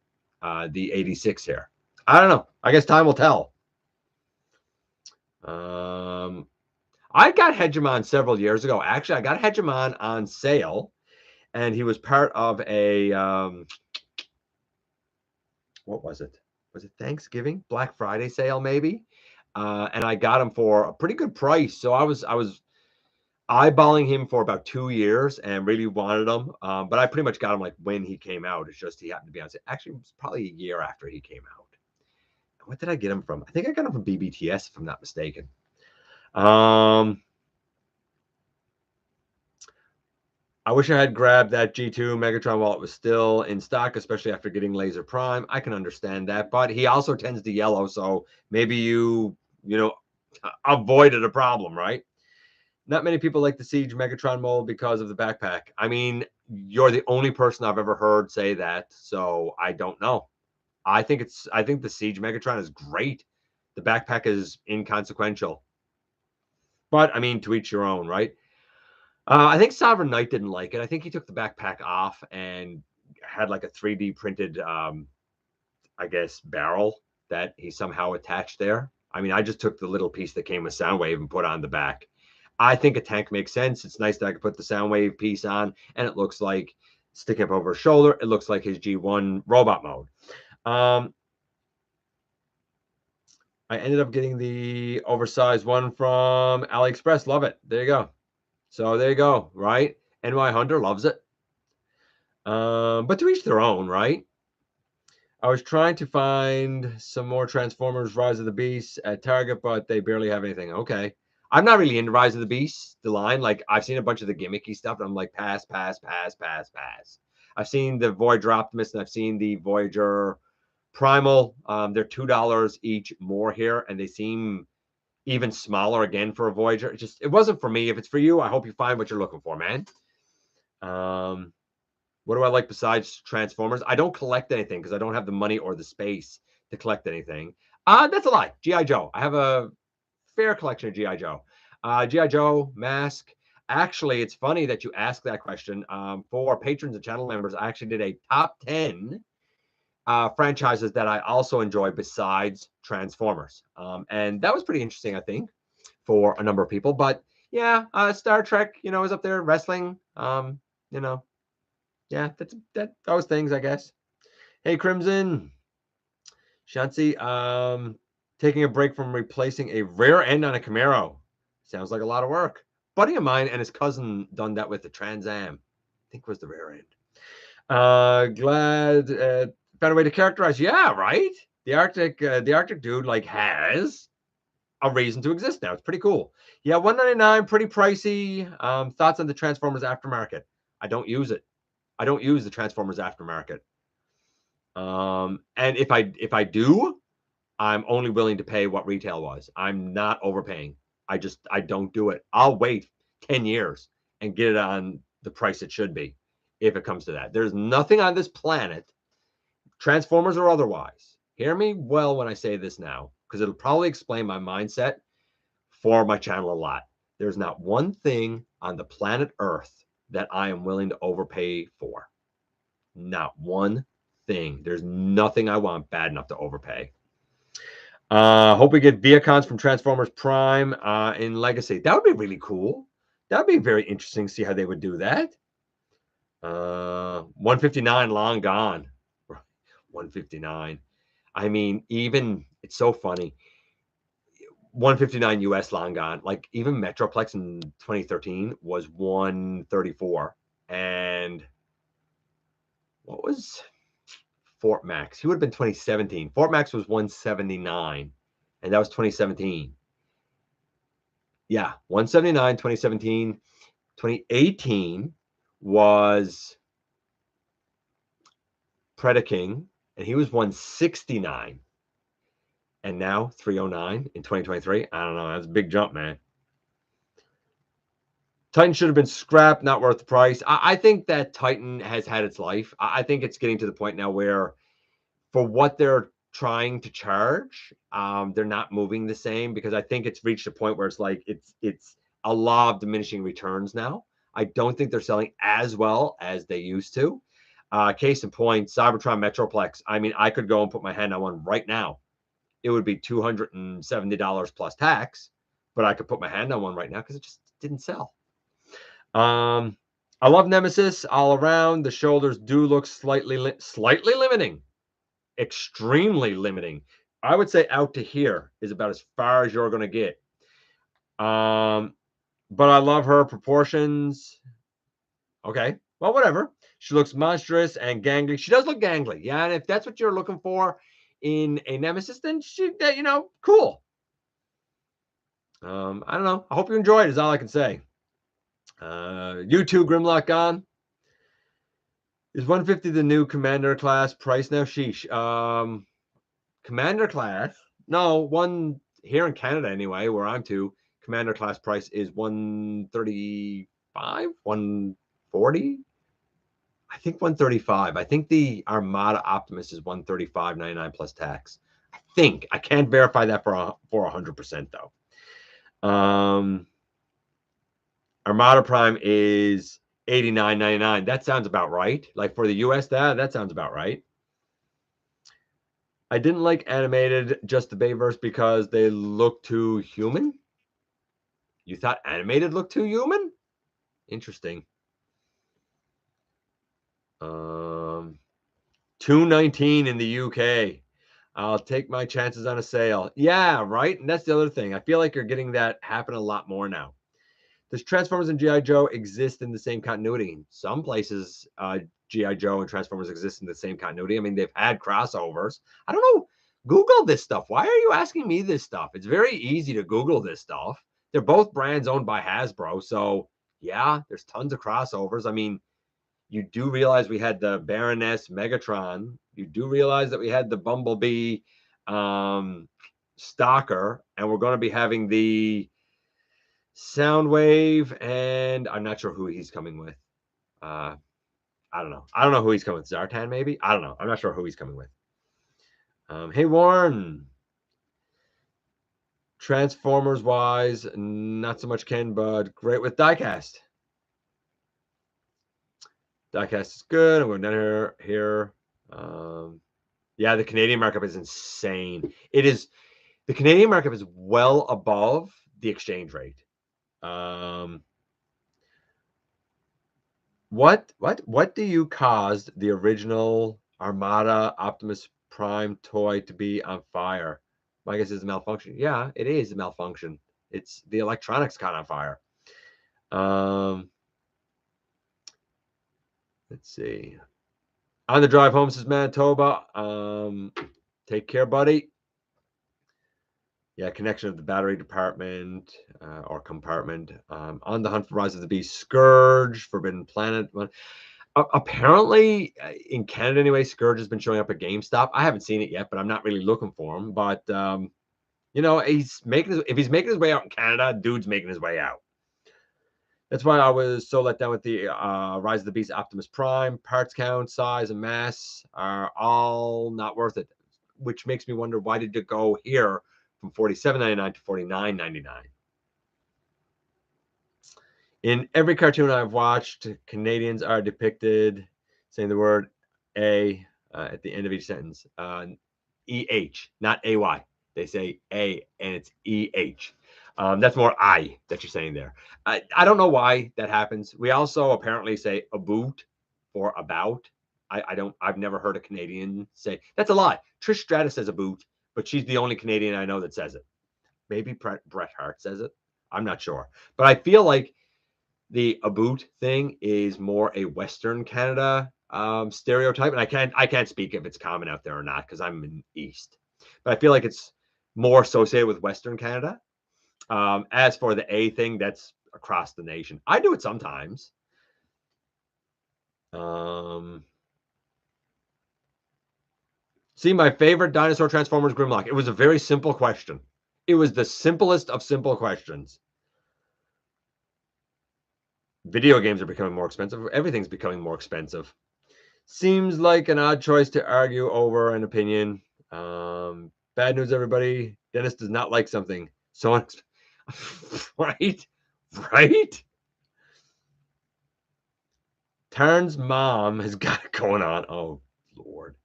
the 86 here. I don't know. I guess time will tell. I got Hegemon several years ago. Actually, I got Hegemon on sale, and he was part of a what was it? Was it Thanksgiving, Black Friday sale, maybe? And I got him for a pretty good price. So I was eyeballing him for about 2 years and really wanted him. But I pretty much got him like when he came out. It's just he happened to be on sale. Actually, it was probably a year after he came out. What did I get him from? I think I got him from BBTS, if I'm not mistaken. I wish I had grabbed that G2 Megatron while it was still in stock, especially after getting Laser Prime. I can understand that, but he also tends to yellow, so maybe you avoided a problem, right? Not many people like the Siege Megatron mold because of the backpack. I mean, you're the only person I've ever heard say that, so I don't know. I think the Siege Megatron is great. The backpack is inconsequential. But I mean, to each your own, right? I think Sovereign Knight didn't like it. I think he took the backpack off and had like a 3D printed, I guess, barrel that he somehow attached there. I mean, I just took the little piece that came with Soundwave and put on the back. I think a tank makes sense. It's nice that I can put the Soundwave piece on, and it looks like sticking up over his shoulder. It looks like his G1 robot mode. I ended up getting the oversized one from AliExpress. Love it. There you go. So there you go, right? NY Hunter loves it. But to each their own, right? I was trying to find some more Transformers Rise of the Beasts at Target, but they barely have anything. Okay. I'm not really into Rise of the Beasts, the line. Like, I've seen a bunch of the gimmicky stuff, and I'm like, pass, pass, pass, pass, pass. I've seen the Voyager Optimus, and I've seen the Voyager Primal. They're $2 each more here, and they seem even smaller again for a Voyager. It wasn't for me. If it's for you, I hope you find what you're looking for, man. What do I like besides Transformers? I don't collect anything because I don't have the money or the space to collect anything. That's a lie. G.I. Joe. I have a fair collection of G.I. Joe. G.I. Joe, Mask. Actually, it's funny that you asked that question. For patrons and channel members, I actually did a top 10 franchises that I also enjoy besides Transformers. And that was pretty interesting, I think, for a number of people. But yeah, Star Trek, is up there. Wrestling, yeah, those things, I guess. Hey, Crimson. Shansi, taking a break from replacing a rear end on a Camaro. Sounds like a lot of work. Buddy of mine and his cousin done that with the Trans Am. I think was the rear end. Glad found a way to characterize. Yeah, right. The Arctic dude has a reason to exist now. It's pretty cool. Yeah, $199, pretty pricey. Thoughts on the Transformers aftermarket? I don't use it. I don't use the Transformers aftermarket. And if I do, I'm only willing to pay what retail was. I'm not overpaying. I don't do it. I'll wait 10 years and get it on the price it should be if it comes to that. There's nothing on this planet, Transformers or otherwise. Hear me well when I say this now, because it'll probably explain my mindset for my channel a lot. There's not one thing on the planet Earth that I am willing to overpay for. Not one thing. There's nothing I want bad enough to overpay. Hope we get Viacons from Transformers Prime in Legacy. That would be really cool. That would be very interesting to see how they would do that. 159 long gone. 159. I mean, even it's so funny. 159 US long gone. Like even Metroplex in 2013 was 134. And what was Fort Max? He would have been 2017. Fort Max was 179, and that was 2017. Yeah, 179, 2017. 2018 was Predaking, and he was 169. And now 309 in 2023. I don't know. That's a big jump, man. Titan should have been scrapped, not worth the price. I think that Titan has had its life. I think it's getting to the point now where for what they're trying to charge, they're not moving the same, because I think it's reached a point where it's like it's a law of diminishing returns now. I don't think they're selling as well as they used to. Case in point, Cybertron Metroplex. I mean, I could go and put my hand on one right now. It would be $270 plus tax, but I could put my hand on one right now because it just didn't sell. I love Nemesis all around. The shoulders do look slightly limiting. Extremely limiting. I would say out to here is about as far as you're going to get. But I love her proportions. Okay, well, whatever. She looks monstrous and gangly. She does look gangly. Yeah, and if that's what you're looking for in a Nemesis, then cool. I don't know. I hope you enjoy it is all I can say. You too, Grimlock gone. Is 150 the new Commander class price now? Sheesh. Commander class? No, one here in Canada anyway, where I'm to, Commander class price is 135, 140. I think 135. I think the Armada Optimus is 135.99 plus tax. I think. I can't verify that for 100% though. Armada Prime is $89.99. That sounds about right. Like for the US, that sounds about right. I didn't like animated, just the Bayverse, because they look too human. You thought animated looked too human? Interesting. $2.19 in the UK. I'll take my chances on a sale. Yeah, right. And that's the other thing. I feel like you're getting that happen a lot more now. Does Transformers and G.I. Joe exist in the same continuity? In some places, G.I. Joe and Transformers exist in the same continuity. I mean, they've had crossovers. I don't know. Google this stuff. Why are you asking me this stuff? It's very easy to Google this stuff. They're both brands owned by Hasbro. So, yeah, there's tons of crossovers. I mean, you do realize we had the Baroness Megatron. You do realize that we had the Bumblebee Stalker, and we're going to be having the Soundwave, and I'm not sure who he's coming with. I don't know. I don't know who he's coming with. Zartan, maybe? I don't know. I'm not sure who he's coming with. Hey, Warren. Transformers-wise, not so much Ken, but great with diecast. Diecast is good. I'm going down here. Yeah, the Canadian markup is insane. It is. The Canadian markup is well above the exchange rate. What do you cause the original Armada Optimus Prime toy to be on fire? My guess is a malfunction. Yeah, it is a malfunction. It's the electronics caught on fire. Let's see. On the drive home, says Manitoba. Take care, buddy. Yeah, connection of the battery department or compartment. On the hunt for Rise of the Beast, Scourge, Forbidden Planet. Apparently, in Canada anyway, Scourge has been showing up at GameStop. I haven't seen it yet, but I'm not really looking for him. But you know, if he's making his way out in Canada, dude's making his way out. That's why I was so let down with the Rise of the Beast Optimus Prime. Parts count, size, and mass are all not worth it, which makes me wonder, why did it go here from $47.99 to $49.99? In every cartoon I've watched, Canadians are depicted saying the word A at the end of each sentence. E-H, not A-Y. They say A, and it's E-H. That's more I that you're saying there. I don't know why that happens. We also apparently say about or about. I've never heard a Canadian say. That's a lie. Trish Stratus says about, but she's the only Canadian I know that says it. Maybe Bret Hart says it. I'm not sure. But I feel like the about thing is more a Western Canada stereotype, and I can't speak if it's common out there or not because I'm in East, but I feel like it's more associated with Western Canada. As for the A thing, that's across the nation. I do it sometimes. See, my favorite dinosaur Transformers Grimlock. It was a very simple question. It was the simplest of simple questions. Video games are becoming more expensive. Everything's becoming more expensive. Seems like an odd choice to argue over an opinion. Bad news, everybody. Dennis does not like something. So, right? Tarn's mom has got it going on. Oh, Lord.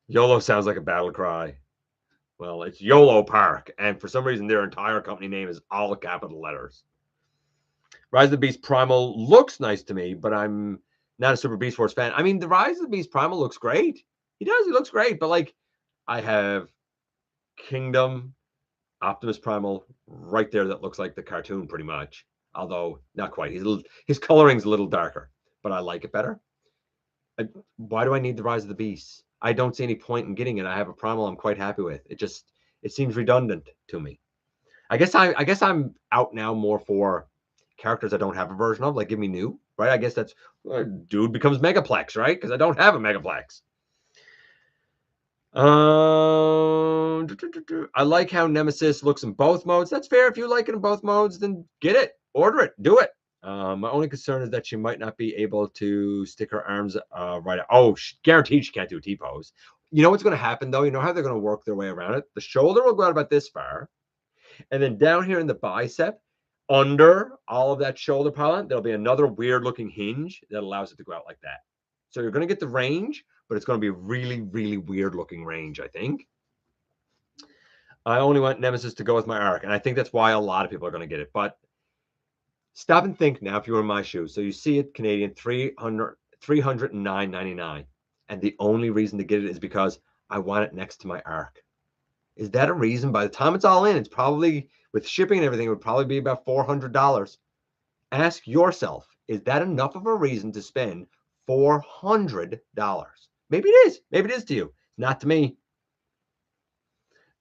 YOLO sounds like a battle cry. Well, it's YOLO Park, and for some reason, their entire company name is all capital letters. Rise of the Beast Primal looks nice to me, but I'm not a super Beast Force fan. I mean, the Rise of the Beast Primal looks great. He does. He looks great. But, like, I have Kingdom Optimus Primal right there that looks like the cartoon pretty much. Although, not quite. His coloring's a little darker, but I like it better. Why do I need the Rise of the Beast? I don't see any point in getting it. I have a Primal I'm quite happy with. It seems redundant to me. I guess I'm out now more for characters I don't have a version of, like give me new, right? I guess that's dude becomes Megaplex, right? Because I don't have a Megaplex. I like how Nemesis looks in both modes. That's fair. If you like it in both modes, then get it, order it, do it. My only concern is that she might not be able to stick her arms right out. Oh, guaranteed she can't do a T-pose. You know what's going to happen, though? You know how they're going to work their way around it? The shoulder will go out about this far. And then down here in the bicep, under all of that shoulder pollen, there'll be another weird looking hinge that allows it to go out like that. So you're going to get the range, but it's going to be a really, really weird looking range, I think. I only want Nemesis to go with my arc, and I think that's why a lot of people are going to get it. But stop and think now if you were in my shoes. So you see it, Canadian, 309.99. And the only reason to get it is because I want it next to my arc. Is that a reason? By the time it's all in, it's probably, with shipping and everything, it would probably be about $400. Ask yourself, is that enough of a reason to spend $400? Maybe it is. Maybe it is to you. Not to me.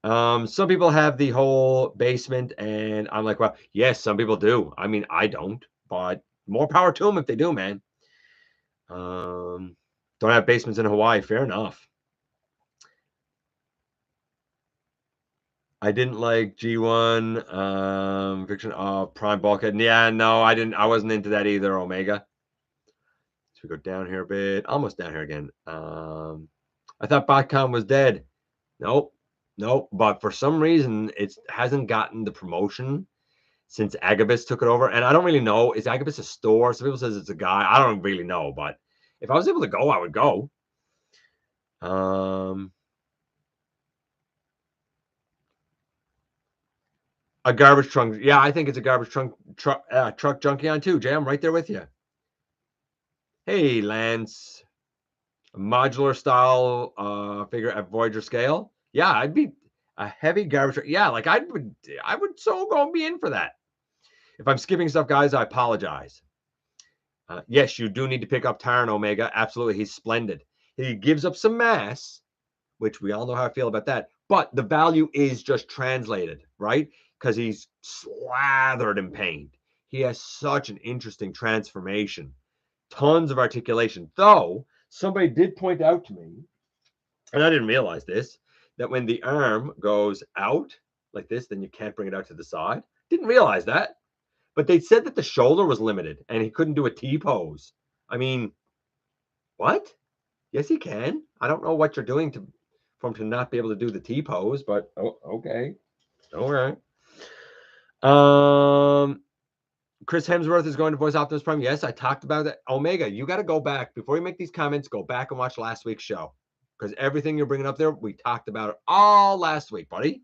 Some people have the whole basement, and I'm like, well, yes, some people do. I mean, I don't, but more power to them if they do, man. Don't have basements in Hawaii. Fair enough. I didn't like G1 Fiction of Prime Bulkhead. Yeah, no, I didn't. I wasn't into that either, Omega. So we go down here a bit. Almost down here again. I thought BotCon was dead. Nope. Nope. But for some reason, it hasn't gotten the promotion since Agabus took it over. And I don't really know. Is Agabus a store? Some people says it's a guy. I don't really know. But if I was able to go, I would go. A garbage trunk. Yeah, I think it's a garbage truck Junkion too. Jay, I'm right there with you. Hey, Lance. A modular style figure at Voyager scale. Yeah, I'd be a heavy garbage truck. Yeah, like I would so go and be in for that. If I'm skipping stuff, guys, I apologize. Yes, you do need to pick up Taran Omega. Absolutely, he's splendid. He gives up some mass, which we all know how I feel about that. But the value is just translated, right? Because he's slathered in paint. He has such an interesting transformation. Tons of articulation. Though, somebody did point out to me, and I didn't realize this, that when the arm goes out like this, then you can't bring it out to the side. Didn't realize that. But they said that the shoulder was limited and he couldn't do a T-pose. I mean, what? Yes, he can. I don't know what you're doing for him to not be able to do the T-pose, but okay. All right. Chris Hemsworth is going to voice Optimus Prime. Yes, I talked about that. Omega, you got to go back. Before you make these comments, go back and watch last week's show. Because everything you're bringing up there, we talked about it all last week, buddy.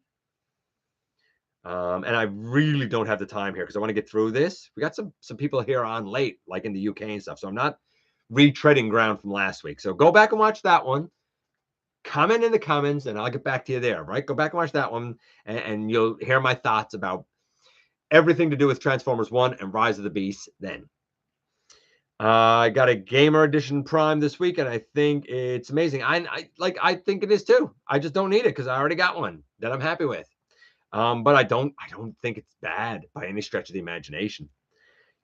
And I really don't have the time here because I want to get through this. We got some people here on late, like in the UK and stuff. So I'm not retreading ground from last week. So go back and watch that one. Comment in the comments and I'll get back to you there, right? Go back and watch that one and you'll hear my thoughts about everything to do with Transformers 1 and Rise of the Beasts then. I got a Gamer Edition Prime this week, and I think it's amazing. I think it is too. I just don't need it because I already got one that I'm happy with. But I don't think it's bad by any stretch of the imagination.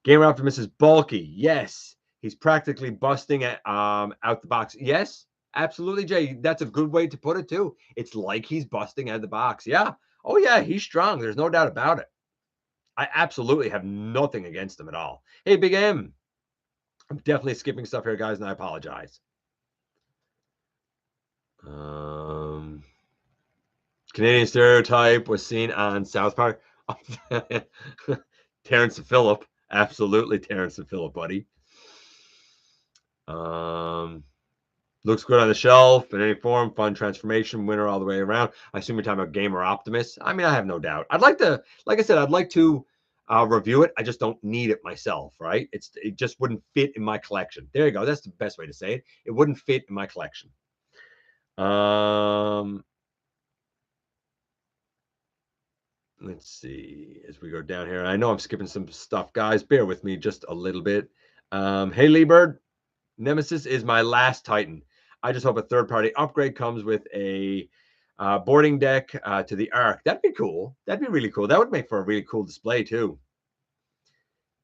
Gamer Optimus is bulky. Yes. He's practically busting at out the box. Yes, absolutely, Jay. That's a good way to put it too. It's like he's busting out of the box. Yeah. Oh yeah, he's strong. There's no doubt about it. I absolutely have nothing against him at all. Hey, Big M. I'm definitely skipping stuff here, guys, and I apologize. Canadian Stereotype was seen on South Park. Terrence and Phillip. Absolutely Terrence and Phillip, buddy. Looks good on the shelf in any form. Fun transformation, winner all the way around. I assume you're talking about Gamer Optimus. I mean, I have no doubt. I'd like to, like I said, I'd like to review it. I just don't need it myself, right? It just wouldn't fit in my collection. There you go. That's the best way to say it. It wouldn't fit in my collection. Let's see as we go down here. I know I'm skipping some stuff, guys. Bear with me just a little bit. Hey, Leebird. Nemesis is my last Titan. I just hope a third-party upgrade comes with a boarding deck to the Ark. That'd be cool. That'd be really cool. That would make for a really cool display, too.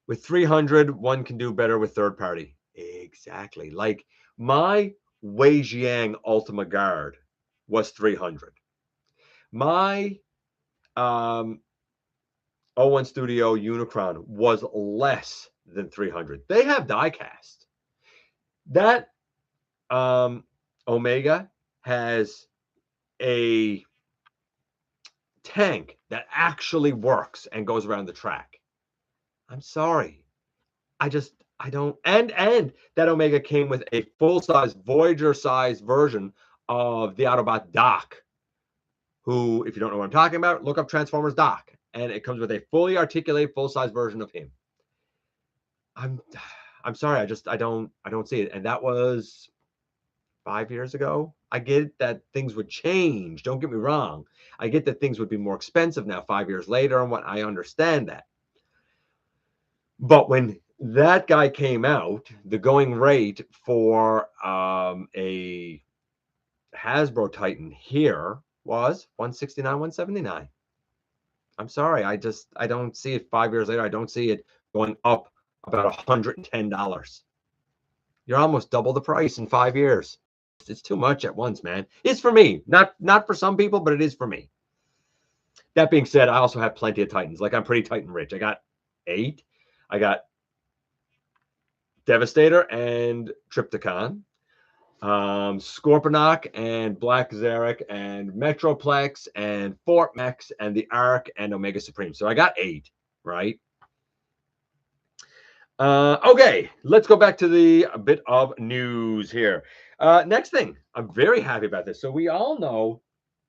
With 300, one can do better with third-party. Exactly. Like, my Wei Jiang Ultima Guard was 300. My 01 Studio Unicron was less than 300. They have die-cast. That Omega has a tank that actually works and goes around the track. I'm sorry. I don't. And that Omega came with a full-size Voyager-sized version of the Autobot dock who, if you don't know what I'm talking about, look up Transformers Doc, and it comes with a fully articulated, full-size version of him. I'm sorry, I don't see it, and that was 5 years ago. I get that things would change. Don't get me wrong. I get that things would be more expensive now 5 years later, and what I understand that. But when that guy came out, the going rate for a Hasbro Titan here was 169, 179. I'm sorry, I don't see it 5 years later. I don't see it going up about $110. You're almost double the price in 5 years. It's too much at once, man. It's for me, not for some people, but it is for me. That being said, I also have plenty of Titans. Like, I'm pretty Titan rich. I got 8. I got Devastator and Trypticon, Scorponok and Black Zarek and Metroplex and Fort Mex and the Arc and Omega Supreme. So I got 8, right? Okay, let's go back to the bit of news here. Next thing, I'm very happy about this. So we all know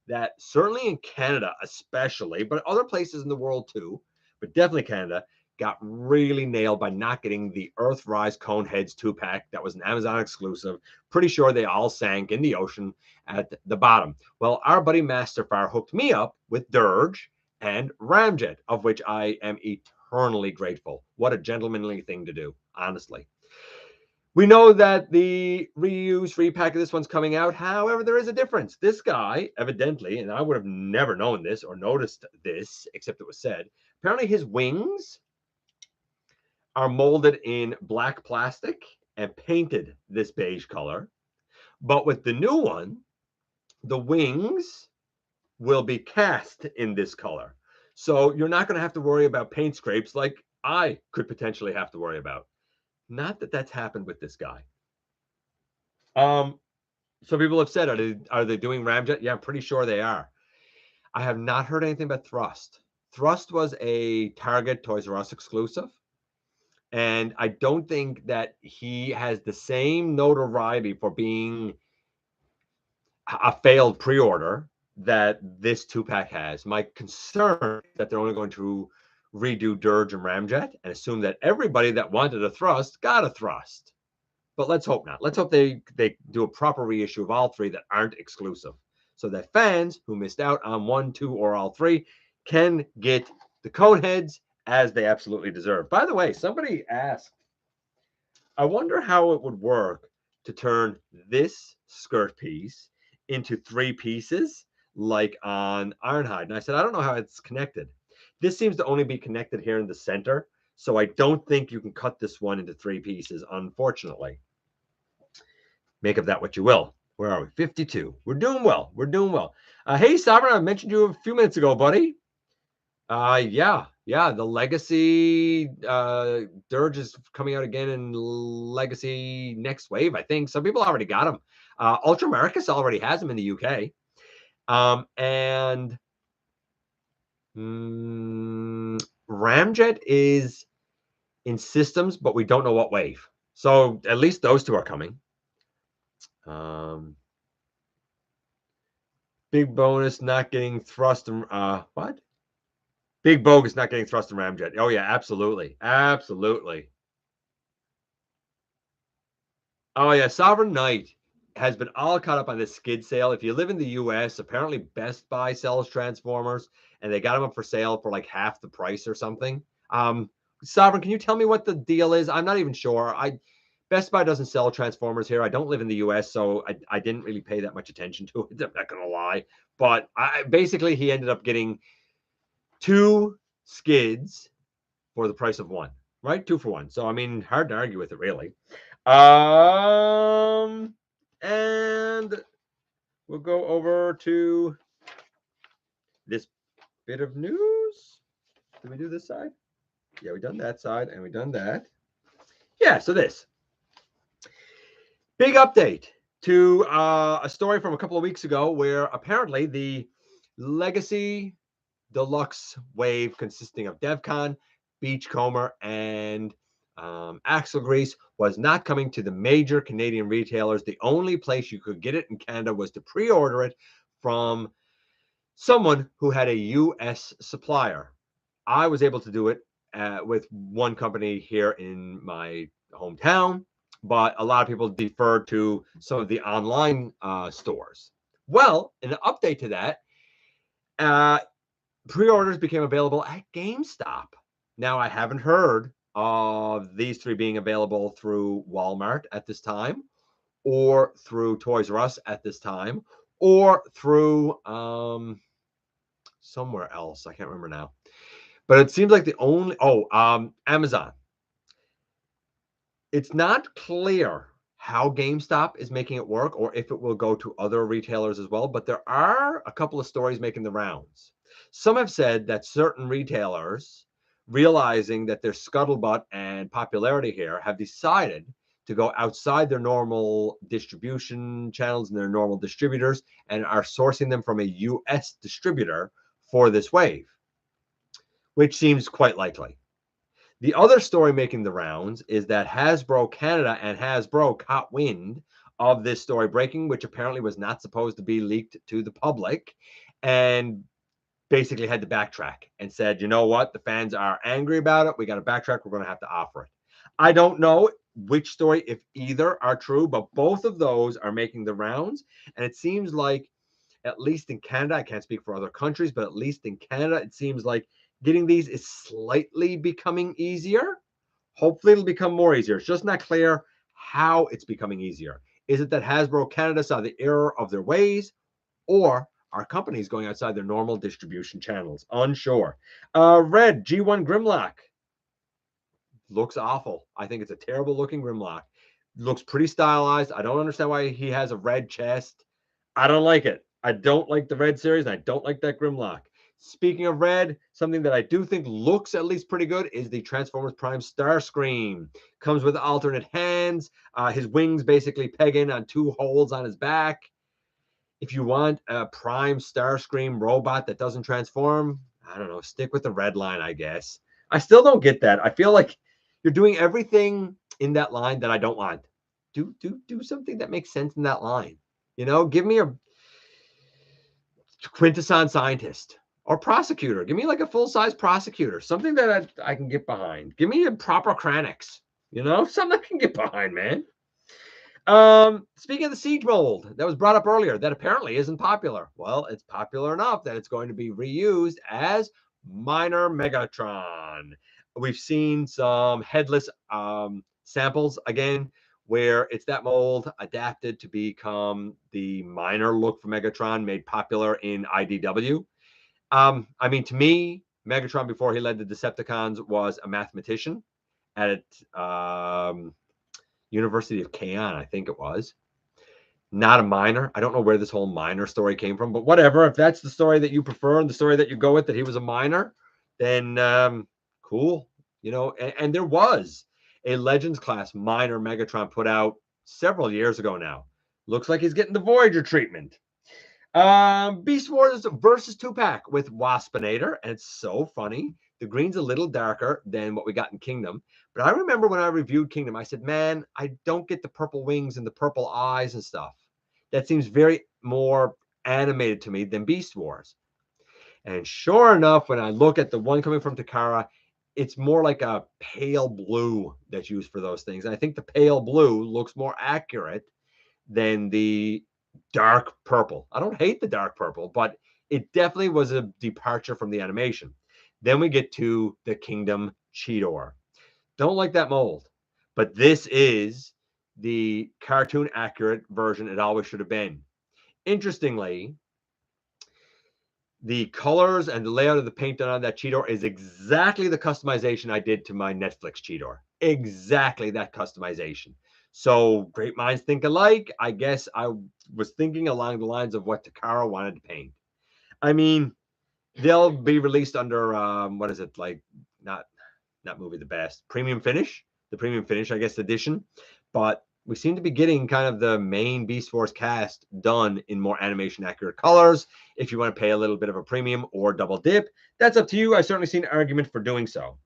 that certainly in Canada, especially, but other places in the world too, but definitely Canada, got really nailed by not getting the Earthrise Coneheads 2-pack that was an Amazon exclusive. Pretty sure they all sank in the ocean at the bottom. Well, our buddy Masterfire hooked me up with Dirge and Ramjet, of which I am eternally grateful. What a gentlemanly thing to do, honestly. We know that the reuse repack of this one's coming out. However, there is a difference. This guy, evidently, and I would have never known this or noticed this, except it was said, apparently his wings are molded in black plastic and painted this beige color. But with the new one, the wings will be cast in this color. So you're not going to have to worry about paint scrapes like I could potentially have to worry about. Not that that's happened with this guy. So people have said, are they doing Ramjet? Yeah, I'm pretty sure they are. I have not heard anything about Thrust. Thrust was a Target Toys R Us exclusive. And I don't think that he has the same notoriety for being a failed pre-order that this 2-pack has. My concern is that they're only going to redo Dirge and Ramjet and assume that everybody that wanted a Thrust got a Thrust. But let's hope not. Let's hope they do a proper reissue of all 3 that aren't exclusive, so that fans who missed out on 1, 2, or all 3 can get the Coneheads as they absolutely deserve. By the way, somebody asked, I wonder how it would work to turn this skirt piece into 3 pieces like on Ironhide. And I said, I don't know how it's connected. This seems to only be connected here in the center. So I don't think you can cut this one into 3 pieces, unfortunately. Make of that what you will. Where are we? 52. We're doing well. We're doing well. Hey, Sovereign, I mentioned you a few minutes ago, buddy. Yeah. The Legacy Dirge is coming out again in Legacy Next Wave, I think. Some people already got them. Ultra Marcus already has them in the UK. And Ramjet is in systems, but we don't know what wave. So at least those 2 are coming. Big bonus not getting Thrust and what? Big bogus not getting Thrust and Ramjet. Oh yeah, absolutely. Absolutely. Oh yeah, Sovereign Knight has been all caught up on this skid sale. If you live in the US, apparently Best Buy sells Transformers and they got them up for sale for like half the price or something. Sovereign, can you tell me what the deal is? I'm not even sure. Best Buy doesn't sell Transformers here. I don't live in the US, so I didn't really pay that much attention to it. I'm not gonna lie. But basically he ended up getting 2 skids for the price of 1, right? 2 for 1. So I mean, hard to argue with it, really. And we'll go over to this bit of news. Did we do this side? Yeah, we done that side and we done that. Yeah, so this big update to a story from a couple of weeks ago where apparently the Legacy Deluxe wave consisting of DevCon, Beachcomber, and Axle Grease was not coming to the major Canadian retailers. The only place you could get it in Canada was to pre-order it from someone who had a U.S. supplier. I was able to do it with one company here in my hometown, but a lot of people defer to some of the online stores. Well, in an update to that, uh, pre-orders became available at GameStop. Now, I haven't heard of these three being available through Walmart at this time, or through Toys R Us at this time, or through somewhere else. I can't remember now. But it seems like the only Amazon. It's not clear how GameStop is making it work or if it will go to other retailers as well, but there are a couple of stories making the rounds. Some have said that certain retailers, realizing that their scuttlebutt and popularity here, have decided to go outside their normal distribution channels and their normal distributors and are sourcing them from a US distributor for this wave, which seems quite likely. The other story making the rounds is that Hasbro Canada and Hasbro caught wind of this story breaking, which apparently was not supposed to be leaked to the public, and basically had to backtrack and said, you know what, the fans are angry about it. We got to backtrack. We're going to have to offer it. I don't know which story, if either, are true, but both of those are making the rounds. And it seems like, at least in Canada, I can't speak for other countries, but at least in Canada, it seems like getting these is slightly becoming easier. Hopefully it'll become more easier. It's just not clear how it's becoming easier. Is it that Hasbro Canada saw the error of their ways, or are companies going outside their normal distribution channels? Unsure. R.E.D. G1 Grimlock looks awful. I think it's a terrible looking Grimlock. Looks pretty stylized. I don't understand why he has a red chest. I don't like it. I don't like the red series, and I don't like that Grimlock. Speaking of red, something that I do think looks at least pretty good is the Transformers Prime Starscream. Comes with alternate hands. His wings basically peg in on two holes on his back. If you want a Prime Starscream robot that doesn't transform, I don't know, stick with the red line, I guess. I still don't get that. I feel like you're doing everything in that line that I don't want. Do something that makes sense in that line. You know, give me a quintessence scientist or prosecutor. Give me like a full-size prosecutor, something that I can get behind. Give me a proper Kranix, you know, something I can get behind, man. Speaking of the siege mold that was brought up earlier, that apparently isn't popular. Well, it's popular enough that it's going to be reused as minor Megatron. We've seen some headless samples again, where it's that mold adapted to become the minor look for Megatron, made popular in IDW. I mean, to me, Megatron, before he led the Decepticons, was a mathematician at University of Kaon, I think it was. Not a minor. I don't know where this whole minor story came from, but whatever. If that's the story that you prefer and the story that you go with, that he was a minor, then cool. You know, and there was a Legends class minor Megatron put out several years ago now. Looks like he's getting the Voyager treatment. Beast Wars versus 2-pack with Waspinator, and it's so funny. The green's a little darker than what we got in Kingdom, but I remember when I reviewed Kingdom, I said, man, I don't get the purple wings and the purple eyes and stuff. That seems very more animated to me than Beast Wars. And sure enough, when I look at the one coming from Takara, it's more like a pale blue that's used for those things. And I think the pale blue looks more accurate than the dark purple. I don't hate the dark purple, but it definitely was a departure from the animation. Then we get to the Kingdom Cheetor. Don't like that mold, but this is the cartoon accurate version it always should have been. Interestingly, the colors and the layout of the paint done on that Cheetor is exactly the customization I did to my Netflix Cheetor. Exactly that customization. So great minds think alike. I guess I was thinking along the lines of what Takara wanted to paint. I mean, they'll be released under what is it, like not movie the best premium finish, the premium finish, I guess, edition. But we seem to be getting kind of the main Beast Wars cast done in more animation accurate colors. If you want to pay a little bit of a premium or double dip, that's up to you. I certainly see an argument for doing so.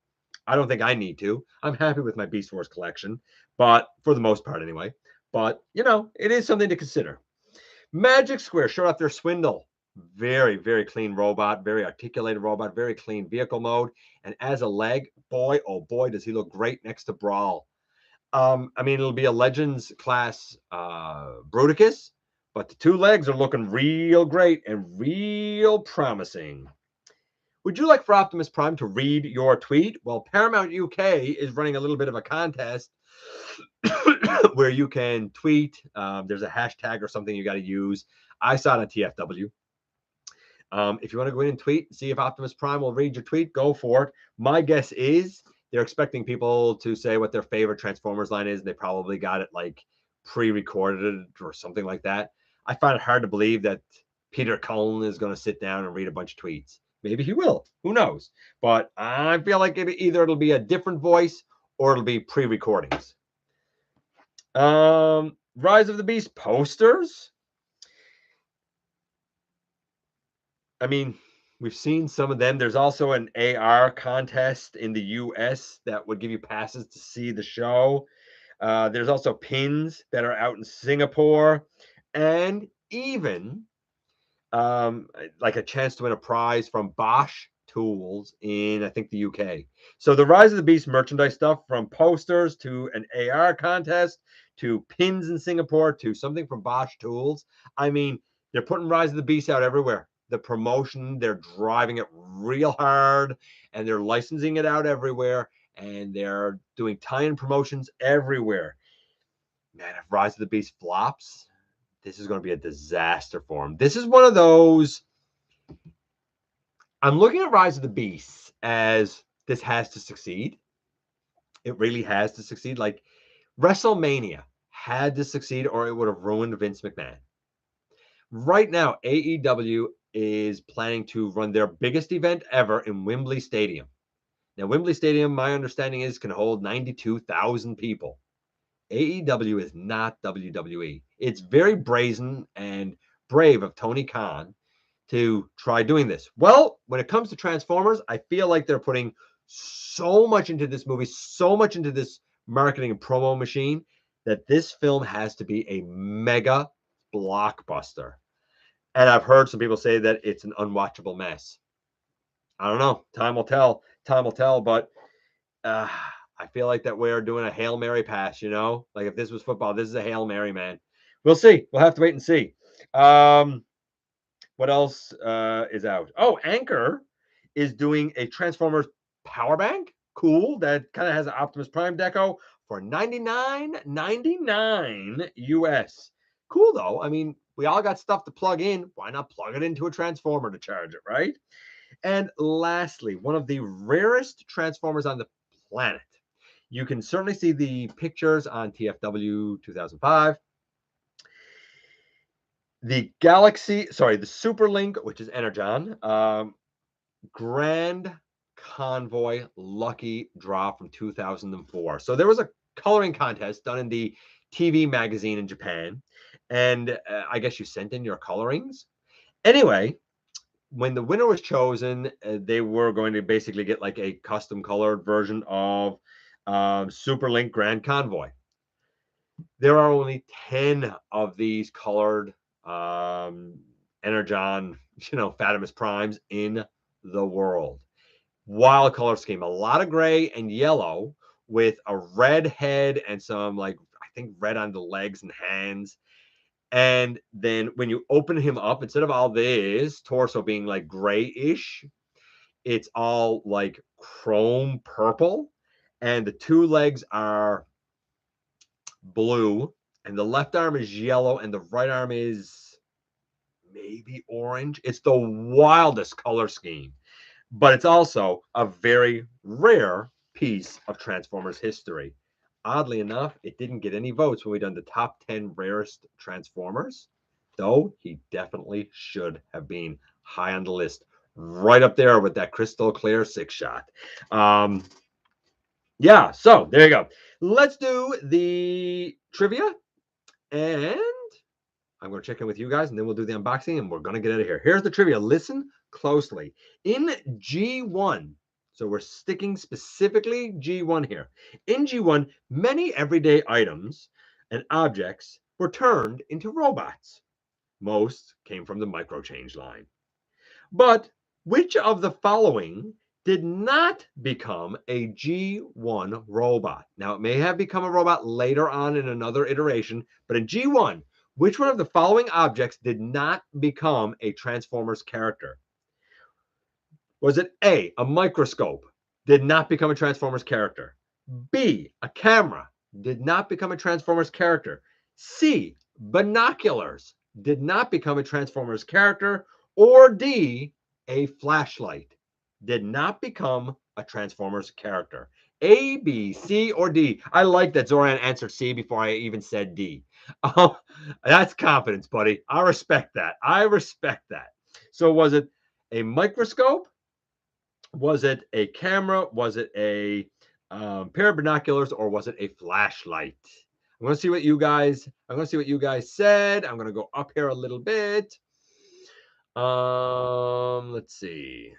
I don't think I need to. I'm happy with my Beast Wars collection, but for the most part anyway. But, you know, it is something to consider. Magic Square showed off their Swindle Very, very clean robot, very articulated robot, very clean vehicle mode. And as a leg, boy, oh boy, does he look great next to Brawl. I mean, it'll be a Legends class Bruticus, but the two legs are looking real great and real promising. Would you like for Optimus Prime to read your tweet? Well, Paramount UK is running a little bit of a contest where you can tweet. There's a hashtag or something you got to use. I saw it on TFW. If you want to go in and tweet, see if Optimus Prime will read your tweet, go for it. My guess is they're expecting people to say what their favorite Transformers line is. They probably got it like pre-recorded or something like that. I find it hard to believe that Peter Cullen is going to sit down and read a bunch of tweets. Maybe he will. Who knows? But I feel like either it'll be a different voice or it'll be pre-recordings. Rise of the Beast posters. I mean, we've seen some of them. There's also an AR contest in the US that would give you passes to see the show. There's also pins that are out in Singapore, and even like a chance to win a prize from Bosch Tools in, I think, the UK. So the Rise of the Beast merchandise stuff, from posters to an AR contest to pins in Singapore to something from Bosch Tools. I mean, they're putting Rise of the Beast out everywhere. The promotion, they're driving it real hard, and they're licensing it out everywhere, and they're doing tie-in promotions everywhere. Man, if Rise of the Beast flops, this is going to be a disaster for him. This is one of those. I'm looking at Rise of the Beasts as this has to succeed. It really has to succeed. Like WrestleMania had to succeed, or it would have ruined Vince McMahon. Right now, AEW is planning to run their biggest event ever in Wembley Stadium. Now, Wembley Stadium, my understanding is, can hold 92,000 people. AEW is not WWE. It's very brazen and brave of Tony Khan to try doing this. Well, when it comes to Transformers, I feel like they're putting so much into this movie, so much into this marketing and promo machine, that this film has to be a mega blockbuster. And I've heard some people say that it's an unwatchable mess. I don't know. Time will tell. Time will tell. But I feel like that we're doing a Hail Mary pass, you know? Like if this was football, this is a Hail Mary, man. We'll see. We'll have to wait and see. What else is out? Oh, Anchor is doing a Transformers power bank. Cool. That kind of has an Optimus Prime deco for $99.99 US. Cool, though. I mean, we all got stuff to plug in. Why not plug it into a Transformer to charge it, right? And lastly, one of the rarest Transformers on the planet. You can certainly see the pictures on TFW 2005. The Superlink, which is Energon, Grand Convoy Lucky Draw from 2004. So there was a coloring contest done in the TV magazine in Japan, and I guess you sent in your colorings. Anyway, when the winner was chosen, they were going to basically get like a custom colored version of Superlink Grand Convoy. There are only 10 of these colored Energon, Optimus Primes in the world. Wild color scheme, a lot of gray and yellow with a red head and some, like, I think red on the legs and hands. And then when you open him up, instead of all this torso being like grayish, it's all like chrome purple. And the two legs are blue, and the left arm is yellow, and the right arm is maybe orange. It's the wildest color scheme, but it's also a very rare piece of Transformers history. Oddly enough, it didn't get any votes when we done the top 10 rarest Transformers, though he definitely should have been high on the list, right up there with that crystal clear 6-shot. Yeah, so there you go. Let's do the trivia, and I'm going to check in with you guys, and then we'll do the unboxing, and we're going to get out of here. Here's the trivia. Listen closely. In G1, so we're sticking specifically G1 here. In G1, many everyday items and objects were turned into robots. Most came from the microchange line. But which of the following did not become a G1 robot? Now, it may have become a robot later on in another iteration, but in G1, which one of the following objects did not become a Transformers character? Was it A, a microscope, did not become a Transformers character? B, a camera, did not become a Transformers character? C, binoculars, did not become a Transformers character? Or D, a flashlight, did not become a Transformers character? A, B, C, or D? I like that Zoran answered C before I even said D. Oh, that's confidence, buddy. I respect that. I respect that. So was it a microscope? Was it a camera? Was it a pair of binoculars, or was it a flashlight? I'm going to see what you guys. I'm going to see what you guys said. I'm going to go up here a little bit. Let's see.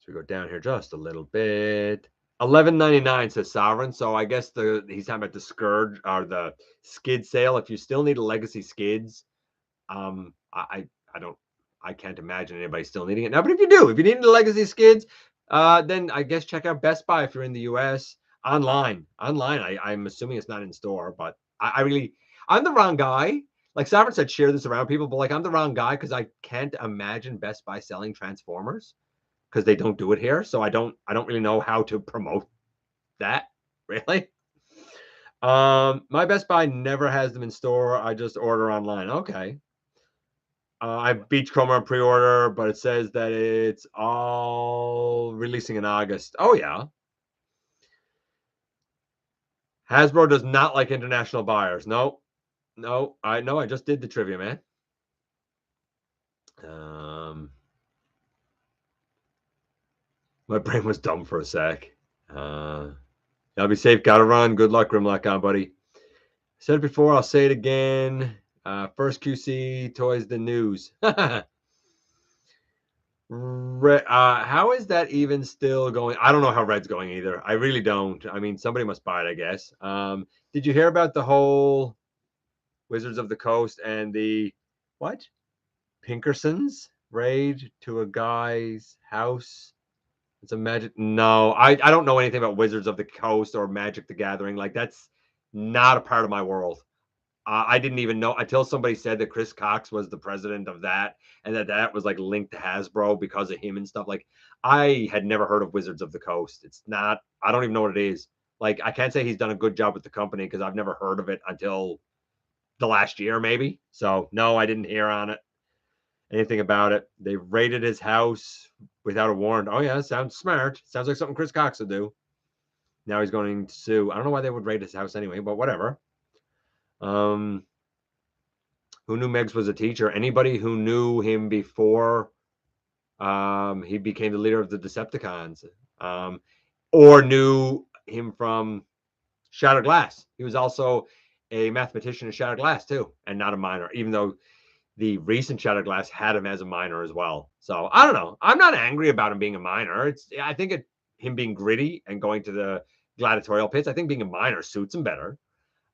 So we go down here just a little bit. 11.99 says Sovereign. So I guess he's talking about the Scourge or the skid sale. If you still need a Legacy skids, I can't imagine anybody still needing it now. But if you do, if you need the Legacy skids, then I guess check out Best Buy if you're in the US. Online, I'm assuming it's not in store, but I'm the wrong guy. Like Sovereign said, share this around people, but like I'm the wrong guy because I can't imagine Best Buy selling Transformers because they don't do it here. So I don't really know how to promote that, really. My Best Buy never has them in store. I just order online. Okay. I have Beachcomber on pre-order, but it says that it's all releasing in August. Oh, yeah. Hasbro does not like international buyers. No. I just did the trivia, man. My brain was dumb for a sec. Y'all be safe. Gotta run. Good luck, Grimlock on, buddy. I said it before. I'll say it again. First QC toys the news. How is that even still going? I don't know how Red's going either. I really don't. I mean, somebody must buy it, I guess. Did you hear about the whole Wizards of the Coast and the what? Pinkersons raid to a guy's house? It's a magic. No, I don't know anything about Wizards of the Coast or Magic the Gathering. Like that's not a part of my world. I didn't even know until somebody said that Chris Cox was the president of that and that was like linked to Hasbro because of him and stuff. Like I had never heard of Wizards of the Coast. It's not, I don't even know what it is. Like I can't say he's done a good job with the company because I've never heard of it until the last year, maybe. So no, I didn't hear on it anything about it. They raided his house without a warrant. Oh yeah, sounds smart. Sounds like something Chris Cox would do. Now he's going to sue. I don't know why they would raid his house anyway, but whatever. Who knew Megs was a teacher? Anybody who knew him before he became the leader of the Decepticons, or knew him from Shattered Glass. He was also a mathematician in Shattered Glass too, and not a miner, even though the recent Shattered Glass had him as a miner as well. So I don't know. I'm not angry about him being a miner. I think him being gritty and going to the gladiatorial pits, I think being a miner suits him better.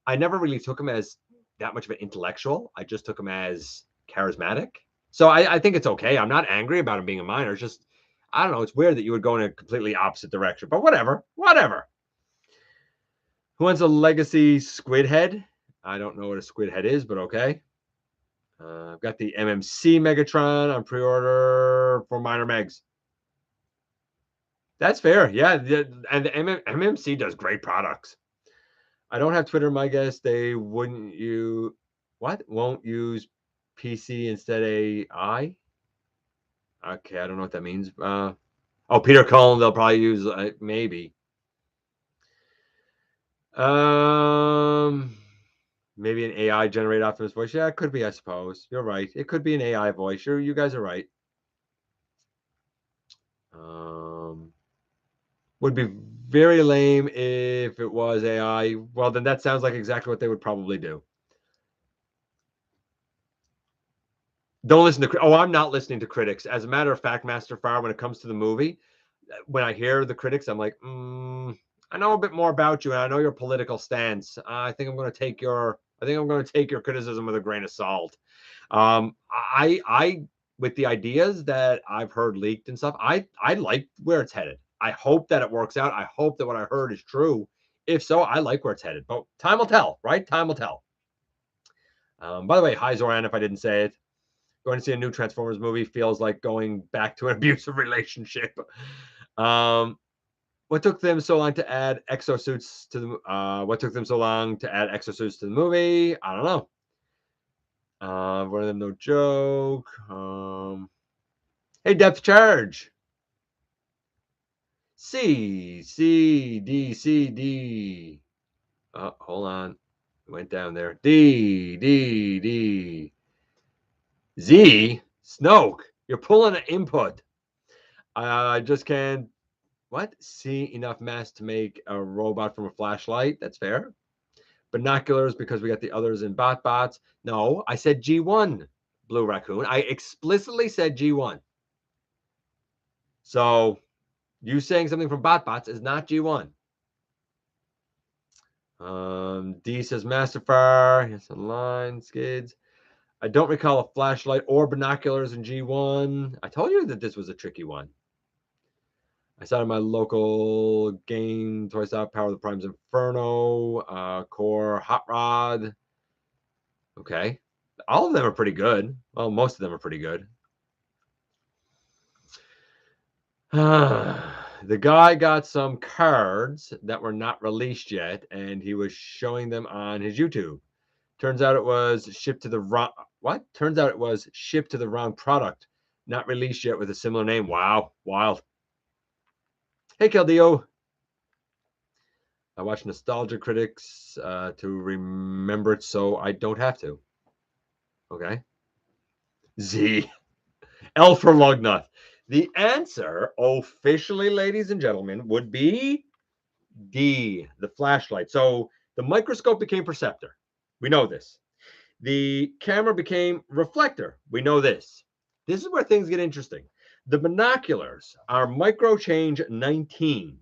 I never really took him as that much of an intellectual. I just took him as charismatic. So I think it's okay. I'm not angry about him being a miner. It's just, I don't know. It's weird that you would go in a completely opposite direction, but whatever. Who wants a Legacy Squid Head? I don't know what a Squid Head is, but okay. I've got the MMC Megatron on pre-order for Minor Megs. That's fair. Yeah, and the MMC does great products. I don't have Twitter. My guess they won't use PC instead of AI. Okay, I don't know what that means. Peter Cullen, they'll probably use maybe. Maybe an AI generated Optimus voice. Yeah, it could be. I suppose you're right. It could be an AI voice. Sure, you guys are right. Would be very lame if it was AI. Well, then that sounds like exactly what they would probably do. Don't listen to. I'm not listening to critics. As a matter of fact, Master Fire, when it comes to the movie, when I hear the critics, I'm like, I know a bit more about you, and I know your political stance. I think I'm going to take your I think I'm going to take your criticism with a grain of salt. I with the ideas that I've heard leaked and stuff, I like where it's headed. I hope that it works out. I hope that what I heard is true. If so, I like where it's headed. But time will tell, right? Time will tell. By the way, hi Zoran, if I didn't say it. Going to see a new Transformers movie feels like going back to an abusive relationship. What took them so long to add exosuits to the what took them so long to add exosuits to the movie? I don't know. One of them no joke. Hey, depth charge. C D. Oh, hold on. Went down there. D. Z. Snoke. You're pulling an input. I just can't. What? See enough mass to make a robot from a flashlight? That's fair. Binoculars because we got the others in BotBots. No, I said G1, Blue Raccoon. I explicitly said G1. So you saying something from BotBots is not G1. D says Masterfire. Here's some line skids. I don't recall a flashlight or binoculars in G1. I told you that this was a tricky one. I saw it in my local game, Toy Stop, Power of the Prime's Inferno, Core, Hot Rod. Okay. All of them are pretty good. Well, most of them are pretty good. The guy got some cards that were not released yet, and he was showing them on his YouTube. Turns out it was shipped to the wrong. What? Turns out it was shipped to the wrong product, not released yet with a similar name. Wow, wild. Hey, Keldeo. I watch Nostalgia Critics to remember it so I don't have to. Okay. Z. L for Lugnuth. The answer, officially, ladies and gentlemen, would be D, the flashlight. So the microscope became perceptor. We know this. The camera became reflector. We know this. This is where things get interesting. The binoculars are Microchange 19.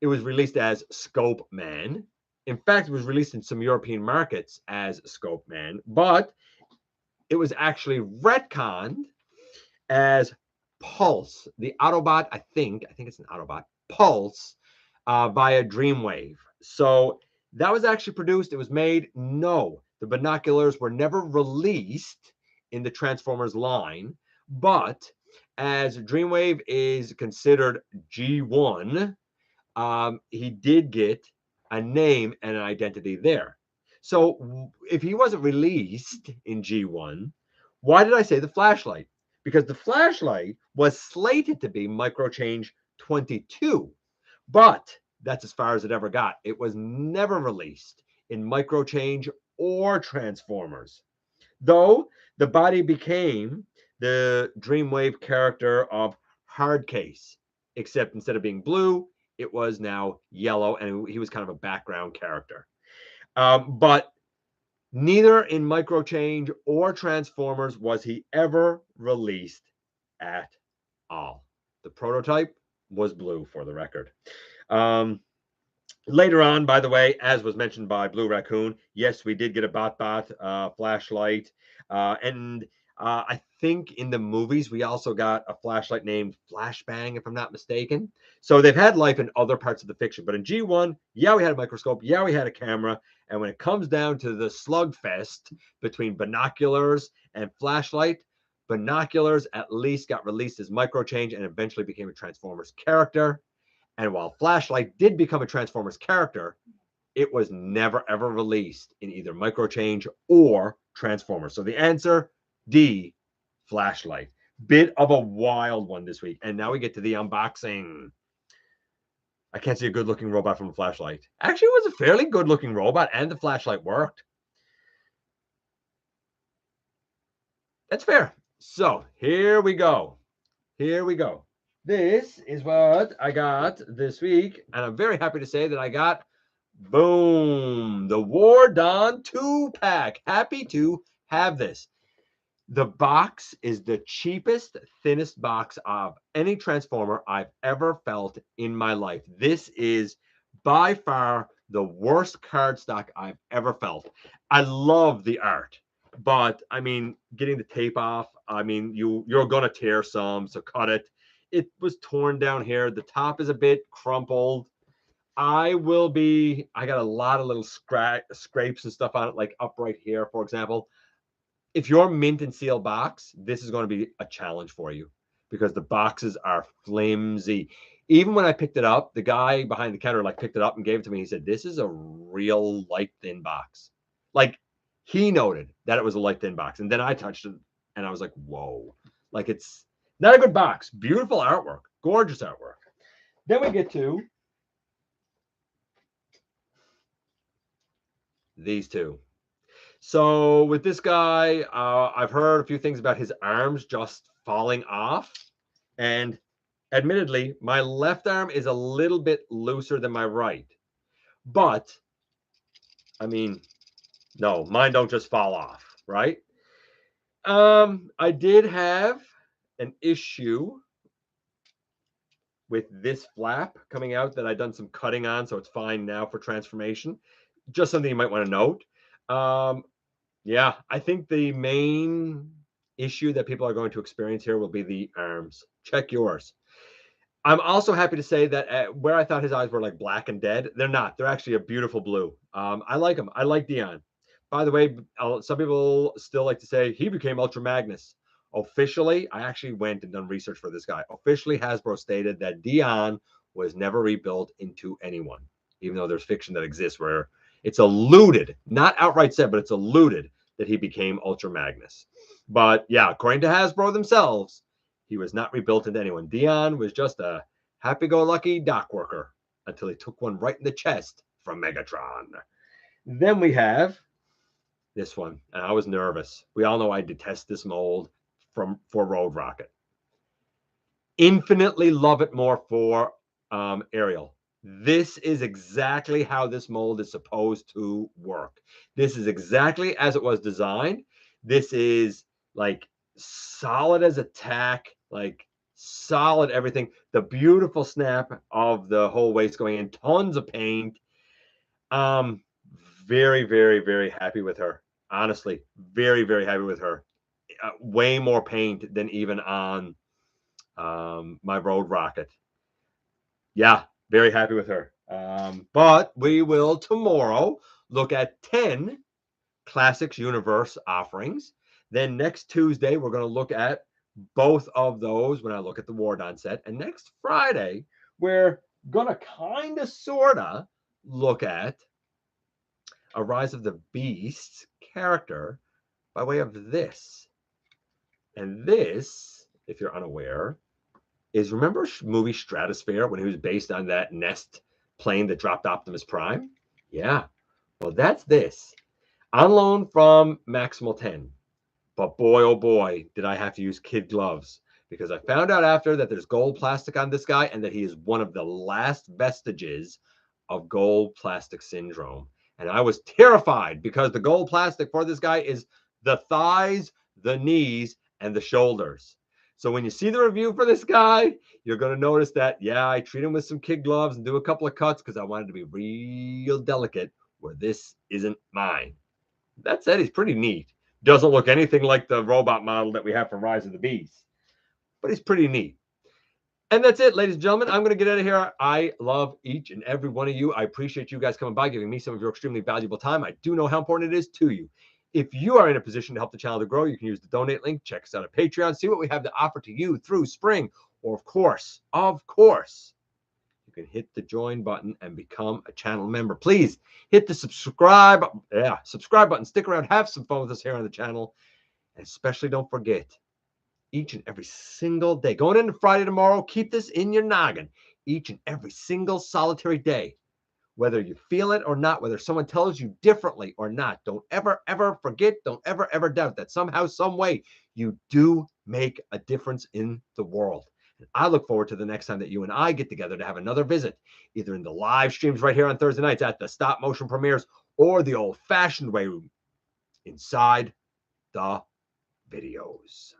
It was released as Scope Man. In fact, it was released in some European markets as Scope Man, but it was actually retconned as Pulse, the Autobot. I think it's an Autobot Pulse via Dreamwave. So that was actually produced. It was made. No, the binoculars were never released in the Transformers line, but as Dreamwave is considered G1, he did get a name and an identity there. So if he wasn't released in G1, why did I say the flashlight? Because the flashlight was slated to be Microchange 22, but that's as far as it ever got. It was never released in Microchange or Transformers, though the body became the Dreamwave character of Hardcase, except instead of being blue, it was now yellow, and he was kind of a background character. But neither in Microchange or Transformers was he ever released at all. The prototype was blue, for the record. Later on, by the way, as was mentioned by Blue Raccoon, yes, we did get a BotBot flashlight. And I think in the movies, we also got a flashlight named Flashbang, if I'm not mistaken. So they've had life in other parts of the fiction. But in G1, yeah, we had a microscope. Yeah, we had a camera. And when it comes down to the slugfest between binoculars and flashlight, binoculars at least got released as Microchange and eventually became a Transformers character. And while Flashlight did become a Transformers character, it was never ever released in either Microchange or Transformers. So the answer, D, Flashlight. Bit of a wild one this week. And now we get to the unboxing. I can't see a good looking robot from a flashlight. Actually, it was a fairly good looking robot and the flashlight worked. That's fair. So here we go. This is what I got this week, and I'm very happy to say that I got, boom, the War Dawn 2-pack. Happy to have this. The box is the cheapest, thinnest box of any Transformer I've ever felt in my life. This is by far the worst card stock I've ever felt. I love the art, but I mean, getting the tape off, I mean, you're gonna tear some, so cut it. It was torn down here. The top is a bit crumpled. I got a lot of little scrapes and stuff on it, like up right here, for example. If you're mint and seal box, this is going to be a challenge for you because the boxes are flimsy. Even when I picked it up, the guy behind the counter like picked it up and gave it to me. He said, "This is a real light thin box." Like he noted that it was a light thin box, and then I touched it and I was like, "Whoa!" Like it's not a good box. Beautiful artwork, gorgeous artwork. Then we get to these two. So with this guy, I've heard a few things about his arms just falling off. And admittedly, my left arm is a little bit looser than my right. But, I mean, no, mine don't just fall off, right? I did have an issue with this flap coming out that I've done some cutting on, so it's fine now for transformation. Just something you might want to note. Yeah, I think the main issue that people are going to experience here will be the arms. Check yours. I'm also happy to say that where I thought his eyes were like black and dead, they're not. They're actually a beautiful blue. I like him. I like Dion. By the way, some people still like to say he became Ultra Magnus. Officially, I actually went and done research for this guy. Officially, Hasbro stated that Dion was never rebuilt into anyone, even though there's fiction that exists where it's alluded, not outright said, but it's alluded that he became Ultra Magnus. But yeah, according to Hasbro themselves, he was not rebuilt into anyone. Dion was just a happy-go-lucky dock worker until he took one right in the chest from Megatron. Then we have this one, and I was nervous. We all know I detest this mold for Road Rocket. Infinitely love it more for Ariel. This is exactly how this mold is supposed to work. This is exactly as it was designed. This is like solid as a tack, like solid everything. The beautiful snap of the whole waist going in, tons of paint. Very, very, very happy with her. Honestly, very, very happy with her. Way more paint than even on my Road Rocket. Yeah, very happy with her. But we will tomorrow look at 10 Classics Universe offerings. Then next Tuesday, we're going to look at both of those when I look at the Wardon set. And next Friday, we're going to kind of, sort of look at a Rise of the Beasts character by way of this. And this, if you're unaware, is, remember movie Stratosphere when he was based on that Nest plane that dropped Optimus Prime? Yeah. Well, that's this. On loan from Maximal 10. But boy, oh boy, did I have to use kid gloves because I found out after that there's gold plastic on this guy and that he is one of the last vestiges of gold plastic syndrome. And I was terrified because the gold plastic for this guy is the thighs, the knees, and the shoulders. So when you see the review for this guy, you're going to notice that, yeah, I treat him with some kid gloves and do a couple of cuts because I wanted to be real delicate where this isn't mine. That said, he's pretty neat. Doesn't look anything like the robot model that we have from Rise of the Beasts, but he's pretty neat. And that's it, ladies and gentlemen. I'm going to get out of here. I love each and every one of you. I appreciate you guys coming by, giving me some of your extremely valuable time. I do know how important it is to you. If you are in a position to help the channel to grow, you can use the donate link. Check us out at Patreon. See what we have to offer to you through spring. Or, of course, you can hit the join button and become a channel member. Please hit the subscribe button. Stick around. Have some fun with us here on the channel. And especially don't forget, each and every single day, going into Friday tomorrow, keep this in your noggin. Each and every single solitary day, whether you feel it or not, whether someone tells you differently or not, don't ever, ever forget, don't ever, ever doubt that somehow, some way, you do make a difference in the world. And I look forward to the next time that you and I get together to have another visit, either in the live streams right here on Thursday nights at the stop motion premieres or the old-fashioned way inside the videos.